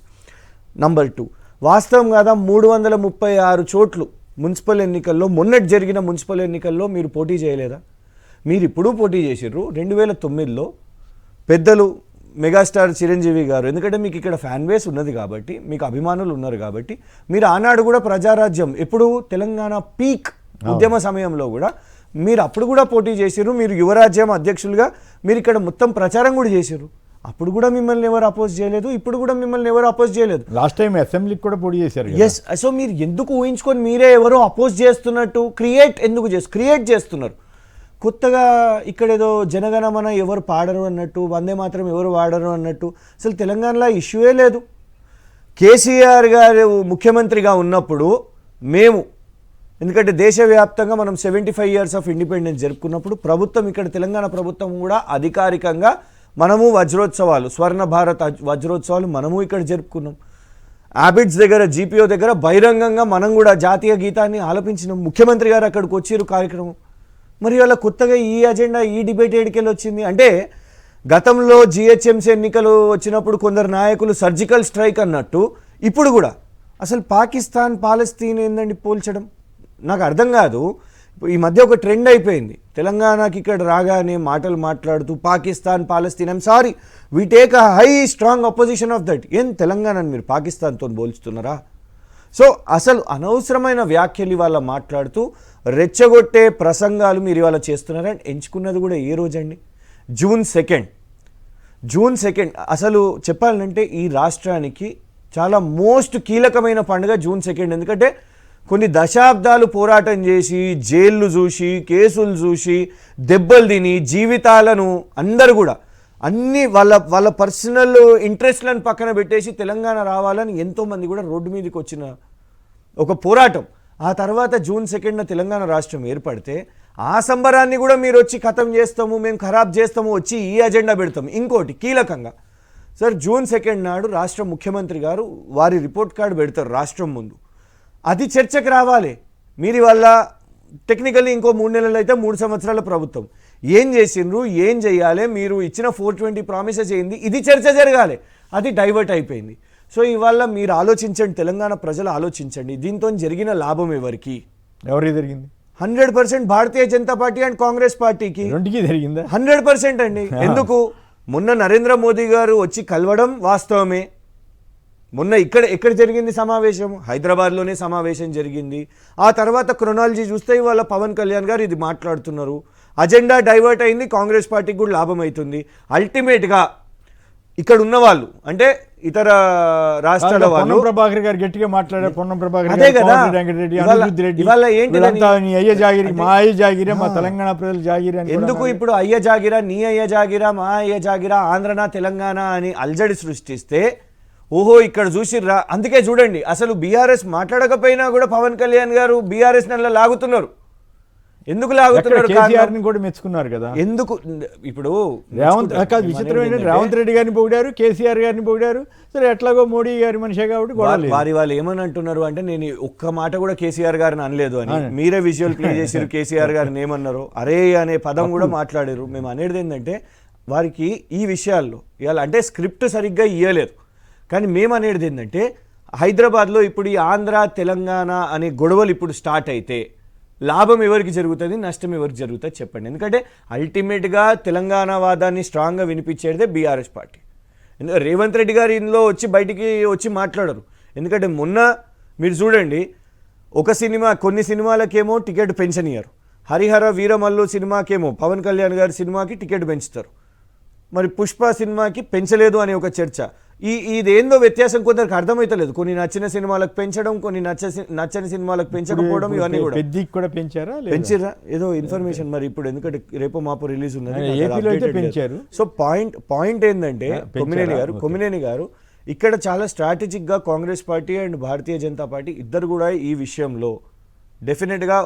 నంబర్ 2, వాస్తవం కాదా 336 చోట్లు మున్సిపల్ ఎన్నికల్లో, మొన్నటి జరిగిన మున్సిపల్ ఎన్నికల్లో మీరు పోటీ చేయలేదా? మీరు ఇప్పుడు పోటీ చేసిర్రు. 2009లో పెద్దలు మెగాస్టార్ చిరంజీవి గారు, ఎందుకంటే మీకు ఇక్కడ ఫ్యాన్ బేస్ ఉన్నది కాబట్టి, మీకు అభిమానులు ఉన్నారు కాబట్టి, మీరు ఆనాడు కూడా ప్రజారాజ్యం ఎప్పుడు తెలంగాణ పీక్ ఉద్యమ సమయంలో కూడా మీరు అప్పుడు కూడా పోటీ చేసిర్రు. మీరు యువరాజ్యం అధ్యక్షులుగా మీరు ఇక్కడ మొత్తం ప్రచారం కూడా చేసిర్రు. అప్పుడు కూడా మిమ్మల్ని ఎవరు అపోజ్ చేయలేదు, ఇప్పుడు కూడా మిమ్మల్ని ఎవరు అపోజ్ చేయలేదు. లాస్ట్ టైం అసెంబ్లీకి కూడా పోటీ చేశారు. ఎస్. సో మీరు ఎందుకు ఊహించుకొని మీరే ఎవరో అపోజ్ చేస్తున్నట్టు క్రియేట్ చేస్తున్నారు? కొత్తగా ఇక్కడేదో జనగణమన ఎవరు పాడరు అన్నట్టు, వందే మాత్రం ఎవరు వాడరు అన్నట్టు, అసలు తెలంగాణలో ఇష్యూయే లేదు. కేసీఆర్ గారు ముఖ్యమంత్రిగా ఉన్నప్పుడు మేము, ఎందుకంటే దేశవ్యాప్తంగా మనం 75 years ఆఫ్ ఇండిపెండెన్స్ జరుపుకున్నప్పుడు ప్రభుత్వం, ఇక్కడ తెలంగాణ ప్రభుత్వం కూడా అధికారికంగా మనము వజ్రోత్సవాలు, స్వర్ణ భారత్ వజ్రోత్సవాలు మనము ఇక్కడ జరుపుకున్నాం. ఆబిడ్స్ దగ్గర, జీపీఓ దగ్గర బహిరంగంగా మనం కూడా జాతీయ గీతాన్ని ఆలపించినాం. ముఖ్యమంత్రి గారు అక్కడికి వచ్చారు కార్యక్రమం. మరి వాళ్ళ కొత్తగా ఈ అజెండా, ఈ డిబేట్ ఏడికెళ్ళి వచ్చింది అంటే, గతంలో జిహెచ్ఎంసీ ఎన్నికలు వచ్చినప్పుడు కొందరు నాయకులు సర్జికల్ స్ట్రైక్ అన్నట్టు ఇప్పుడు కూడా అసలు పాకిస్తాన్ పాలస్తీన్ ఏందండి పోల్చడం? నాకు అర్థం కాదు. ఈ మధ్య ఒక ట్రెండ్ అయిపోయింది, తెలంగాణకి ఇక్కడ రాగానే మాటలు మాట్లాడుతూ Pakistan Palestine. I'm sorry, we take a high strong opposition of that. ఏం తెలంగాణని మీరు పాకిస్తాన్తో పోల్చుతున్నారా? సో అసలు అనవసరమైన వ్యాఖ్యలు ఇవాళ మాట్లాడుతూ రెచ్చగొట్టే ప్రసంగాలు మీరు ఇవాళ చేస్తున్నారని ఎంచుకున్నది కూడా ఏ రోజండి? జూన్ 2. అసలు చెప్పాలంటే ఈ రాష్ట్రానికి చాలా మోస్ట్ కీలకమైన పండుగ జూన్ 2. ఎందుకంటే కొన్ని దశాబ్దాలు పోరాటం చేసి జైళ్ళు చూసి కేసులు చూసి దెబ్బలు తిని జీవితాలను అందరూ కూడా అన్ని వాళ్ళ పర్సనల్ ఇంట్రెస్ట్లను పక్కన పెట్టేసి తెలంగాణ రావాలని ఎంతోమంది కూడా రోడ్డు మీదకి వచ్చిన ఒక పోరాటం. ఆ తర్వాత జూన్ 2న తెలంగాణ రాష్ట్రం ఏర్పడితే ఆ సంబరాన్ని కూడా మీరు వచ్చి ఖతం చేస్తాము, మేము ఖరాబ్ చేస్తాము, వచ్చి ఈ అజెండా పెడతాము. ఇంకోటి కీలకంగా సార్, జూన్ 2 నాడు రాష్ట్ర ముఖ్యమంత్రి గారు వారి రిపోర్ట్ కార్డు పెడతారు రాష్ట్రం ముందు. అది చర్చకు రావాలి. మీరు వల్ల టెక్నికల్లీ ఇంకో 3 నెలలు అయితే 3 సంవత్సరాల ప్రభుత్వం ఏం చేసిండ్రు, ఏం చేయాలి, మీరు ఇచ్చిన 420 ప్రామిసెస్ ఏంది, ఇది చర్చ జరగాలి. అది డైవర్ట్ అయిపోయింది. సో ఇవాళ మీరు ఆలోచించండి, తెలంగాణ ప్రజలు ఆలోచించండి, దీంతో జరిగిన లాభం ఎవరికి? ఎవరికి జరిగింది? 100% భారతీయ జనతా పార్టీ అండ్ కాంగ్రెస్ పార్టీకి రెండుకి జరిగిందా? 100% అండి. ఎందుకు? మొన్న నరేంద్ర మోదీ గారు వచ్చి కలవడం వాస్తవమే. మొన్న ఎక్కడ జరిగింది సమావేశం? హైదరాబాద్లోనే సమావేశం జరిగింది. ఆ తర్వాత క్రొనాలజీ చూస్తే ఇవాళ పవన్ కళ్యాణ్ గారు ఇది మాట్లాడుతున్నారు. అజెండా డైవర్ట్ అయింది, కాంగ్రెస్ పార్టీకి కూడా లాభం అవుతుంది. అల్టిమేట్గా ఇక్కడ ఉన్న వాళ్ళు అంటే ఇతర రాష్ట్రాల వాళ్ళు, పొన్నం ప్రభాకర్ గారు గట్టిగా మాట్లాడారు. పొన్నం ప్రభాకర్ అదే గారు, కదా, వెంకటరెడ్డి, ఇవాళ- అనిరుద్ధ్ రెడ్డి, ఇవాళ ఏంటి వీళ్ళంతా నీ అయ్య జాగిరి, మా అయ్య జాగిరే, మా తెలంగాణ ప్రజలు జాగిరి అని ఎందుకు కూడా ఇప్పుడు అయ్య జాగిరా, నీ అయ్య జాగిరా, మా అయ్య జాగిరా, ఆంధ్రనా తెలంగాణ అని అల్జడి సృష్టిస్తే ఓహో ఇక్కడ చూసిర్రా. అందుకే చూడండి, అసలు బీఆర్ఎస్ మాట్లాడకపోయినా కూడా పవన్ కళ్యాణ్ గారు బీఆర్ఎస్ నల్ల లాగుతున్నారు. ఎందుకు లాగుతున్నారు? కేసీఆర్ ని కూడా మెచ్చుకున్నారు కదా. ఎందుకు ఇప్పుడు రేవంత్ విచిత్రం ఏంటంటే రేవంత్ రెడ్డి గారిని పొగిడారు, కేసీఆర్ గారిని పొగిడారు. సరే ఎట్లాగో మోడీ గారి మనిషే కాబట్టి గొడవలేదు. వాళ్ళు ఏమని అంటున్నారు అంటే, నేను ఒక్క మాట కూడా కేసీఆర్ గారిని అనలేదు అని. మీరే విజువల్ ప్లే చేసారు. కేసీఆర్ గారిని ఏమన్నారు? అరే అనే పదం కూడా మాట్లాడారు. మేము అనేది ఏంటంటే, వారికి ఈ విషయాల్లో ఇవాళ అంటే స్క్రిప్ట్ సరిగ్గా ఇవ్వలేదు. కానీ మేము అనేది ఏంటంటే, హైదరాబాద్లో ఇప్పుడు ఈ ఆంధ్ర తెలంగాణ అనే గొడవలు ఇప్పుడు స్టార్ట్ అయితే లాభం ఎవరికి జరుగుతుంది, నష్టం ఎవరికి జరుగుతుంది చెప్పండి. ఎందుకంటే అల్టిమేట్గా తెలంగాణ వాదాన్ని స్ట్రాంగ్గా వినిపించేదే బీఆర్ఎస్ పార్టీ. ఎందుకంటే రేవంత్ రెడ్డి గారు ఇందులో బయటికి వచ్చి మాట్లాడరు. ఎందుకంటే మొన్న మీరు చూడండి, కొన్ని సినిమాలకేమో టికెట్ పెంచనియరు. హరిహర వీరమల్లు సినిమాకేమో పవన్ కళ్యాణ్ గారి సినిమాకి టికెట్ పెంచుతారు. మరి పుష్ప సినిమాకి పెంచలేదు అనే ఒక చర్చ. ఇదేందో వ్యత్యాసం కొందరికి అర్థమవుతలేదు. కొన్ని నచ్చిన సినిమాలకు పెంచడం, కొన్ని నచ్చని సినిమాలకు పెంచకపోవడం, ఇవన్నీ కూడా పెద్దకి కూడా పెంచిరా ఏదో ఇన్ఫర్మేషన్. మరి ఇప్పుడు ఎందుకంటే రేపు మాపు రిలీజ్ ఉన్నది, ఏపీలో అయితే పెంచారు. సో పాయింట్ ఏంటంటే, కొమ్మినేని గారు ఇక్కడ చాలా స్ట్రాటజిక్గా Congress party and Bharatiya Janata party ఇద్దరు కూడా ఈ విషయంలో డెఫినెట్గా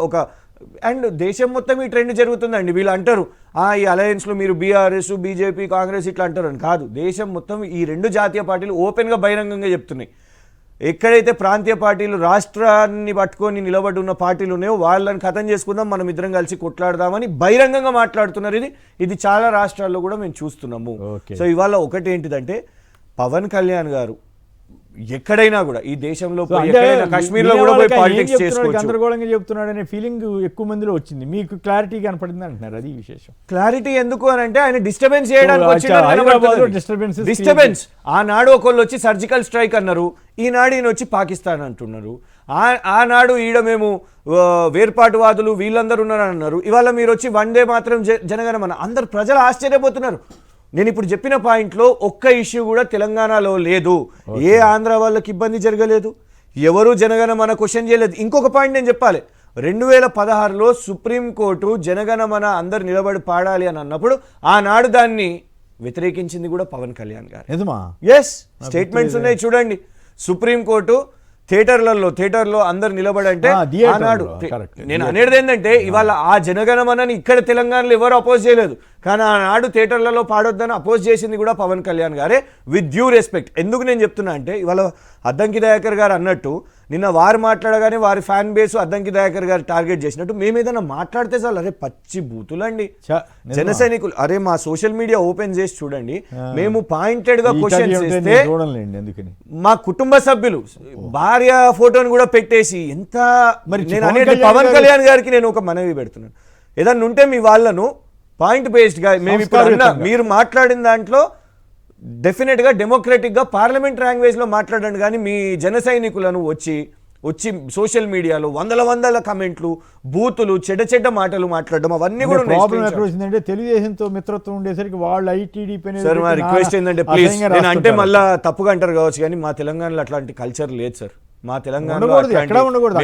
అండ్ దేశం మొత్తం ఈ ట్రెండ్ జరుగుతుందండి. వీళ్ళు అంటారు ఈ అలయన్స్లో మీరు బీఆర్ఎస్, బీజేపీ, కాంగ్రెస్ ఇట్లా అంటారు అని. కాదు, దేశం మొత్తం ఈ 2 జాతీయ పార్టీలు ఓపెన్గా బహిరంగంగా చెప్తున్నాయి. ఎక్కడైతే ప్రాంతీయ పార్టీలు రాష్ట్రాన్ని పట్టుకొని నిలబడి ఉన్న పార్టీలు ఉన్నాయో వాళ్ళని ఖతం చేసుకుందాం, మనం ఇద్దరం కలిసి కొట్లాడదామని బహిరంగంగా మాట్లాడుతున్నారు. ఇది చాలా రాష్ట్రాల్లో కూడా మేము చూస్తున్నాము. సో ఇవాళ ఒకటి ఏంటిదంటే, పవన్ కళ్యాణ్ గారు ఎక్కడైనా కూడా ఈ దేశంలో కాశ్మీర్లో కూడా పోయి పాలిటిక్స్ చేసుకోవచ్చు, గందరగోళంగా చెప్తున్నాడు అనే ఫీలింగ్ ఎక్కువ మందిలో వచ్చింది. మీకు క్లారిటీ కనపడింది అంటున్నారు, అది విశేషం. క్లారిటీ ఎందుకు అని అంటే, ఆయన డిస్టర్బెన్స్ చేయడానికి డిస్టర్బెన్స్. ఆనాడు ఒకళ్ళు వచ్చి సర్జికల్ స్ట్రైక్ అన్నారు, ఈనాడు ఈయన వచ్చి పాకిస్తాన్ అంటున్నారు. ఆనాడు ఈడ మేము వేర్పాటువాదులు వీళ్ళందరూ ఉన్నారని అన్నారు. ఇవాళ మీరు వచ్చి వందే మాత్రం జనగణమన, అందరు ప్రజలు ఆశ్చర్యపోతున్నారు. నేను ఇప్పుడు చెప్పిన పాయింట్లో ఒక్క ఇష్యూ కూడా తెలంగాణలో లేదు. ఏ ఆంధ్ర వాళ్ళకి ఇబ్బంది జరగలేదు, ఎవరు జనగణమన క్వశ్చన్ చేయలేదు. ఇంకొక పాయింట్ నేను చెప్పాలి, 2016లో సుప్రీంకోర్టు జనగణమన అందరు నిలబడి పాడాలి అని అన్నప్పుడు ఆనాడు దాన్ని వ్యతిరేకించింది కూడా పవన్ కళ్యాణ్ గారు. ఎస్, స్టేట్మెంట్స్ ఉన్నాయి చూడండి. సుప్రీంకోర్టు థియేటర్లో అందరు నిలబడంటే ఆనాడు. నేను అనేది ఏంటంటే, ఇవాళ ఆ జనగణమనని ఇక్కడ తెలంగాణలో ఎవరు అపోజ్ చేయలేదు, కానీ ఆనాడు థియేటర్లలో పాడొద్దని అపోజ్ చేసింది కూడా పవన్ కళ్యాణ్ గారే, విత్ డ్యూ రెస్పెక్ట్. ఎందుకు నేను చెప్తున్నా అంటే, ఇవాళ అద్దంకి దయాకర్ గారు అన్నట్టు నిన్న వారు మాట్లాడగానే వారి ఫ్యాన్ బేస్ అద్దంకి దయాకర్ గారు టార్గెట్ చేసినట్టు మేము ఏదైనా మాట్లాడితే చాలు, అరే పచ్చి బూతులండి జన సైనికులు. అరే మా సోషల్ మీడియా ఓపెన్ చేసి చూడండి, మేము పాయింటెడ్ గా క్వశ్చన్ చేస్తే మా కుటుంబ సభ్యులు భార్య ఫోటోని కూడా పెట్టేసి ఎంత. నేను అనేది పవన్ కళ్యాణ్ గారికి నేను ఒక మనవి పెడుతున్నాను, ఏదన్నా ఉంటే మీ వాళ్ళను పాయింట్ బేస్డ్ గా మేము ఇప్పుడు మీరు మాట్లాడిన దాంట్లో డెఫినెట్గా డెమోక్రటిక్గా పార్లమెంట్ లాంగ్వేజ్లో మాట్లాడండి. కానీ మీ జన సైనికులను వచ్చి వచ్చి సోషల్ మీడియాలో వందల కమెంట్లు, బూతులు, చెడ్డ మాటలు మాట్లాడడం అవన్నీ కూడా ప్రాబ్లం ఎక్కడ వచ్చిందంటే తెలుగుదేశంతో మిత్రత్వం ఉండేసరికి వాళ్ళు ఐటీడీపీ సార్ మా రిక్వెస్ట్ ఏంటంటే ప్లీజ్, నేను అంటే మళ్ళీ తప్పుగా అంటారు కావచ్చు కానీ మా తెలంగాణలో అట్లాంటి కల్చర్ లేదు సార్. మా తెలంగాణలో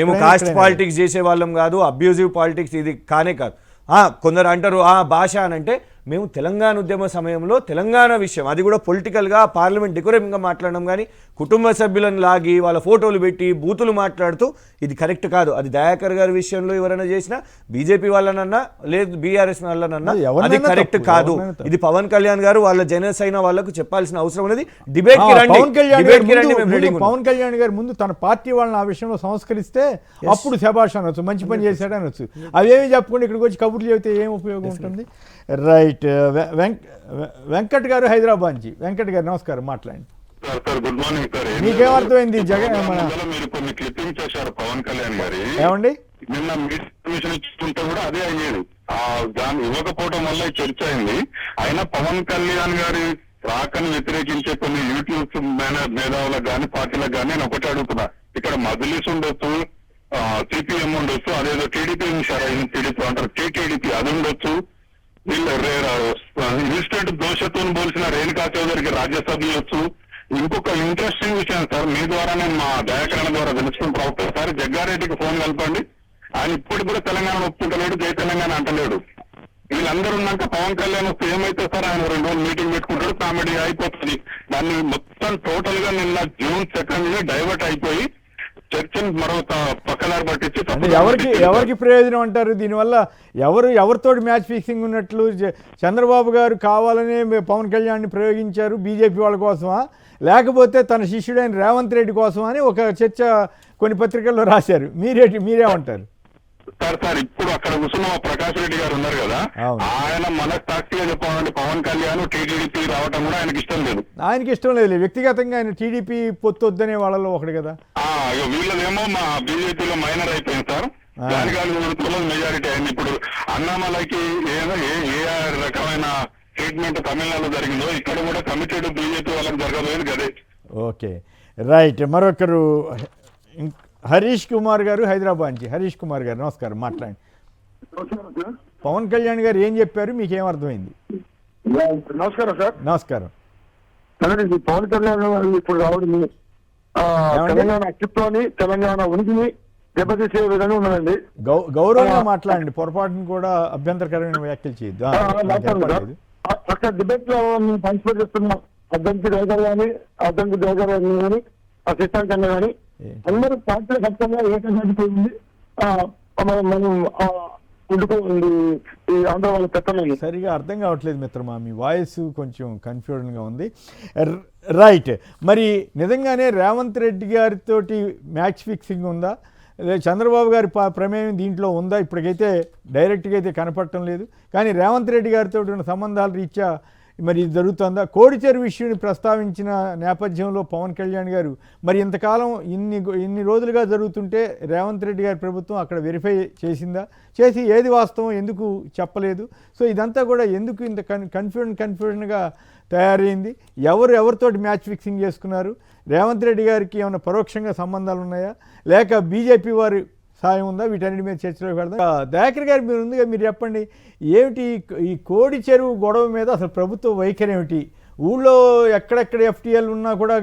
మేము కాస్ట్ పాలిటిక్స్ చేసే వాళ్ళం కాదు, అబ్యూజివ్ పాలిటిక్స్ ఇది కానే కాదు. కొందరు అంటారు భాష అని అంటే మేము తెలంగాణ ఉద్యమ సమయంలో తెలంగాణ విషయం అది కూడా పొలిటికల్గా పార్లమెంట్ డెకోరేటివ్గా మాట్లాడడం కానీ కుటుంబ సభ్యులను లాగి వాళ్ళ ఫోటోలు పెట్టి బూతులు మాట్లాడుతూ ఇది కరెక్ట్ కాదు. అది దయాకర్ గారి విషయంలో ఎవరైనా చేసినా, బీజేపీ వాళ్ళనన్నా లేదు బీఆర్ఎస్ వాళ్ళనన్నా అది కరెక్ట్ కాదు. ఇది పవన్ కళ్యాణ్ గారు వాళ్ళ జనసేన వాళ్ళకు చెప్పాల్సిన అవసరం అనేది. డిబేట్కి రండి. పవన్ కళ్యాణ్ గారు ముందు తన పార్టీ వాళ్ళని ఆ విషయంలో సంస్కరిస్తే అప్పుడు శభాష్ అనొచ్చు, మంచి పని చేశాడు అనొచ్చు. అవేమి చెప్పకుండా ఇక్కడికి వచ్చి కబుర్లు చెబితే ఏం ఉపయోగం ఉంటుంది? రైట్. వెంకట్ గారు హైదరాబాద్ నుంచి. వెంకట్ గారు నమస్కారం, మాట్లాడండి. Sir good morning sir. మీకేమర్థమైంది జగన్ మీరు కొన్ని క్లిప్పింగ్ చేశారు పవన్ కళ్యాణ్ గారి, ఏమండి నిన్న మీటింగ్ ఇచ్చుకుంటే కూడా అదే అయ్యేది. దాన్ని ఇవ్వకపోవడం వల్ల చర్చ అయింది. అయినా పవన్ కళ్యాణ్ గారి రాకని వ్యతిరేకించే కొన్ని యూట్యూబ్ మేధావులకు కానీ పార్టీలకు కానీ నేను ఒకటి అడుగుతున్నా, ఇక్కడ మజ్లిస్ ఉండొచ్చు, సిపిఎం ఉండొచ్చు, అదేదో టీడీపీ టీడీపీ అంటారు టీటీడీపీ అది ఉండొచ్చు, వీళ్ళు ఇన్స్టెంట్ దోషతో పోల్చిన రేణుకా చౌదరికి రాజ్యసభ ఇవ్వచ్చు. ఇంకొక ఇంట్రెస్టింగ్ విషయం సార్, మీ ద్వారా నేను మా దయాకరణ ద్వారా తెలుసుకుంటూ ఒకసారి జగ్గారెడ్డికి ఫోన్ కలపండి. ఆయన ఇప్పటికి కూడా తెలంగాణ ఒప్పుకుంటలేడు, జై తెలంగాణ అంటలేడు. వీళ్ళందరూ ఉన్నాక పవన్ కళ్యాణ్ వస్తే ఏమైతే సార్, ఆయన 2 రోజులు మీటింగ్ పెట్టుకుంటాడు, కామెడీ అయిపోతుంది. దాన్ని మొత్తం టోటల్ గా నిన్న June 2 డైవర్ట్ అయిపోయి చర్చను మరో పక్కదారి పట్టించి ఎవరికి ప్రయోజనం అంటారు దీనివల్ల? ఎవరితోటి మ్యాచ్ ఫిక్సింగ్ ఉన్నట్లు? చంద్రబాబు గారు కావాలనే పవన్ కళ్యాణ్ని ప్రయోగించారు బీజేపీ వాళ్ళ కోసమా, లేకపోతే తన శిష్యుడైన రేవంత్ రెడ్డి కోసమా అని ఒక చర్చ కొన్ని పత్రికల్లో రాశారు. మీరేమంటారు? సార్ ఇప్పుడు అక్కడ కూర్చున్న ప్రకాష్ రెడ్డి గారు ఉన్నారు కదా, ఆయన మనస్సాక్షిగా చెప్పాలంటే పవన్ కళ్యాణ్ టీడీపీ రావటం కూడా ఆయనకి ఇష్టం లేదు. ఆయనకి ఇష్టం లేదు వ్యక్తిగతంగా, ఆయన టీడీపీ పొత్తు వద్దనే వాళ్ళలో ఒకటి కదా. వీళ్ళదేమో మా బీజేపీలో మైనర్ అయిపోయింది సార్, దానికి మెజారిటీ అయింది. ఇప్పుడు అన్నామలకి ఏ రకమైన ట్రీట్మెంట్ తమిళనాడులో జరిగిందో ఇక్కడ కూడా కమిటెడ్ బీజేపీ వాళ్ళకి జరగలేదు కదే. Okay right. మరొకరు హరీష్ కుమార్ గారు హైదరాబాద్ నుంచి. హరీష్ కుమార్ గారు నమస్కారం, మాట్లాడండి. పవన్ కళ్యాణ్ గారు ఏం చెప్పారు, మీకేం అర్థమైంది? నమస్కారం సార్. నమస్కారం. పవన్ కళ్యాణ్ ఇప్పుడు రావడం తెలంగాణ అస్తిత్వాన్ని, తెలంగాణ ఉనికిని దెబ్బతీసే విధంగా ఉన్నదండి. గౌరవంగా మాట్లాడండి, పొరపాటును కూడా అభ్యంతరకరమైన వ్యాఖ్యలు చేయొద్దు. అక్కడ డిబేట్ లో మేము పార్టిసిపేట్ చేస్తున్నాం. అద్దంకి దేవగారు కానీ, అద్దంకి దేవగారు కానీ, శశాంక్ అన్న కానీ అందరూ పార్టీల ఖచ్చితంగా ఏకమైపోయింది. మనం ఈ ఆంధ్ర వాళ్ళ పెట్టలేదు. సరిగా అర్థం కావట్లేదు మిత్రమా, మీ వాయిస్ కొంచెం కన్ఫ్యూజన్గా ఉంది. రైట్. మరి నిజంగానే రేవంత్ రెడ్డి గారితో మ్యాచ్ ఫిక్సింగ్ ఉందా, చంద్రబాబు గారి ప్రమేయం దీంట్లో ఉందా? ఇప్పటికైతే డైరెక్ట్గా అయితే కనపడటం లేదు, కానీ రేవంత్ రెడ్డి గారితో ఉన్న సంబంధాల రీత్యా మరి ఇది జరుగుతుందా? కోడిచెరు విషయాన్ని ప్రస్తావించిన నేపథ్యంలో పవన్ కళ్యాణ్ గారు మరి ఇంతకాలం ఇన్ని రోజులుగా జరుగుతుంటే రేవంత్ రెడ్డి గారి ప్రభుత్వం అక్కడ వెరిఫై చేసిందా, చేసి ఏది వాస్తవం ఎందుకు చెప్పలేదు? సో ఇదంతా కూడా ఎందుకు ఇంత కన్ఫ్యూజన్గా తయారైంది? ఎవరితోటి మ్యాచ్ ఫిక్సింగ్ చేసుకున్నారు? రేవంత్ రెడ్డి గారికి ఏమైనా పరోక్షంగా సంబంధాలు ఉన్నాయా, లేక బీజేపీ వారి సాయం ఉందా? వీటన్నిటి మీద చర్చలోకి పెడదాం. దయాకర్ గారు మీరు చెప్పండి, ఏమిటి ఈ కోడి చెరువు గొడవ మీద అసలు ప్రభుత్వ వైఖరి ఏమిటి? ఊళ్ళో ఎక్కడెక్కడ ఎఫ్టీఎల్ ఉన్నా కూడా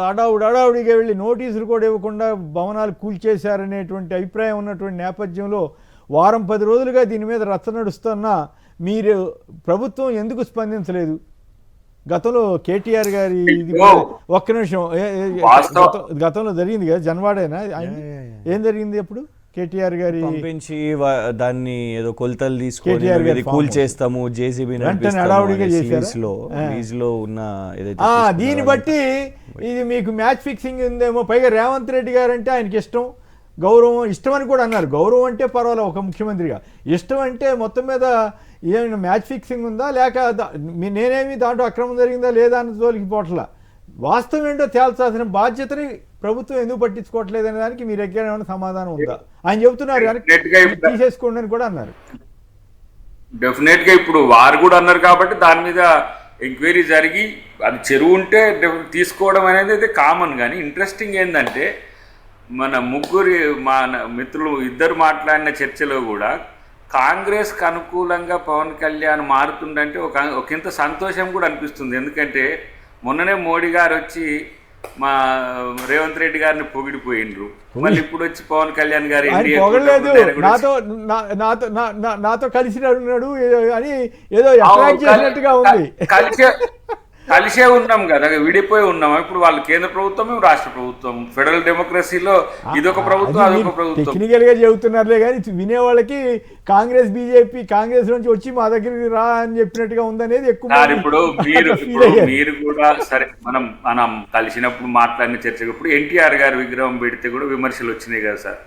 అడావుడిగా వెళ్ళి నోటీసులు కూడా ఇవ్వకుండా భవనాలు కూల్చేశారనేటువంటి అభిప్రాయం ఉన్నటువంటి నేపథ్యంలో 10 రోజులుగా దీని మీద రచ్చ నడుస్తున్నా మీరు ప్రభుత్వం ఎందుకు స్పందించలేదు? గతంలో కేటీఆర్ గారి ఒక్క నిమిషం, గతంలో జరిగింది కదా జన్వాడేనా, ఏం జరిగింది అప్పుడు? కేటీఆర్ గారి పంపించి దాన్ని ఏదో కొలతలు తీసుకొని కూల్ చేస్తాము జేసీబీ ఉన్న దీన్ని బట్టి ఇది మీకు మ్యాచ్ ఫిక్సింగ్ ఉందేమో. పైగా రేవంత్ రెడ్డి గారు అంటే ఆయనకి ఇష్టం, గౌరవం, ఇష్టం అని కూడా అన్నారు. గౌరవం అంటే పర్వాలేదు ఒక ముఖ్యమంత్రిగా, ఇష్టం అంటే మొత్తం మీద ఏమైనా మ్యాచ్ ఫిక్సింగ్ ఉందా, లేక నేనేమి దాంట్లో అక్రమం జరిగిందా లేదా అని జోలికి పోట్ల వాస్తవం ఏంటో తేల్చాల్సిన బాధ్యతని ప్రభుత్వం ఎందుకు పట్టించుకోవట్లేదు అనే దానికి మీ దగ్గర ఏమైనా సమాధానం ఉందా? ఆయన చెబుతున్నారు తీసేసుకోండి అని కూడా అన్నారు. డెఫినెట్ గా ఇప్పుడు వారు కూడా అన్నారు కాబట్టి దాని మీద ఎంక్వైరీ జరిగి అది చెరువు ఉంటే తీసుకోవడం అనేది అయితే కామన్. కానీ ఇంట్రెస్టింగ్ ఏంటంటే మన ముగ్గురి మిత్రులు ఇద్దరు మాట్లాడిన చర్చలో కూడా కాంగ్రెస్కి అనుకూలంగా పవన్ కళ్యాణ్ మారుతుందంటే ఒకంత సంతోషం కూడా అనిపిస్తుంది. ఎందుకంటే మొన్ననే మోడీ గారు వచ్చి మా రేవంత్ రెడ్డి గారిని పొగిడిపోయిండ్రు, మళ్ళీ ఇప్పుడు వచ్చి పవన్ కళ్యాణ్ గారు పొగలేదు, నాతో కలిసి ఉన్నాడు అని ఏదో అట్రాక్ట్ చేసినట్టుగా ఉంది. కలిసే ఉన్నాం కదా, విడిపోయి ఉన్నాం. ఇప్పుడు వాళ్ళు కేంద్ర ప్రభుత్వం, మేము రాష్ట్ర ప్రభుత్వం. ఫెడరల్ డెమోక్రసీలో ఇదొక ప్రభుత్వం, అదొక ప్రభుత్వం. టెక్నికల్ గా చెబుతున్నారులే కానీ వినేవాళ్ళకి కాంగ్రెస్ బీజేపీ కాంగ్రెస్ నుంచి వచ్చి మా దగ్గరికి రా అని చెప్పినట్టుగా ఉందనేది ఎక్కువ. ఇప్పుడు మీరు కూడా సరే, మనం కలిసినప్పుడు మాట్లాడిన చర్చప్పుడు ఎన్టీఆర్ గారి విగ్రహం పెడితే కూడా విమర్శలు వచ్చినాయి కదా సార్.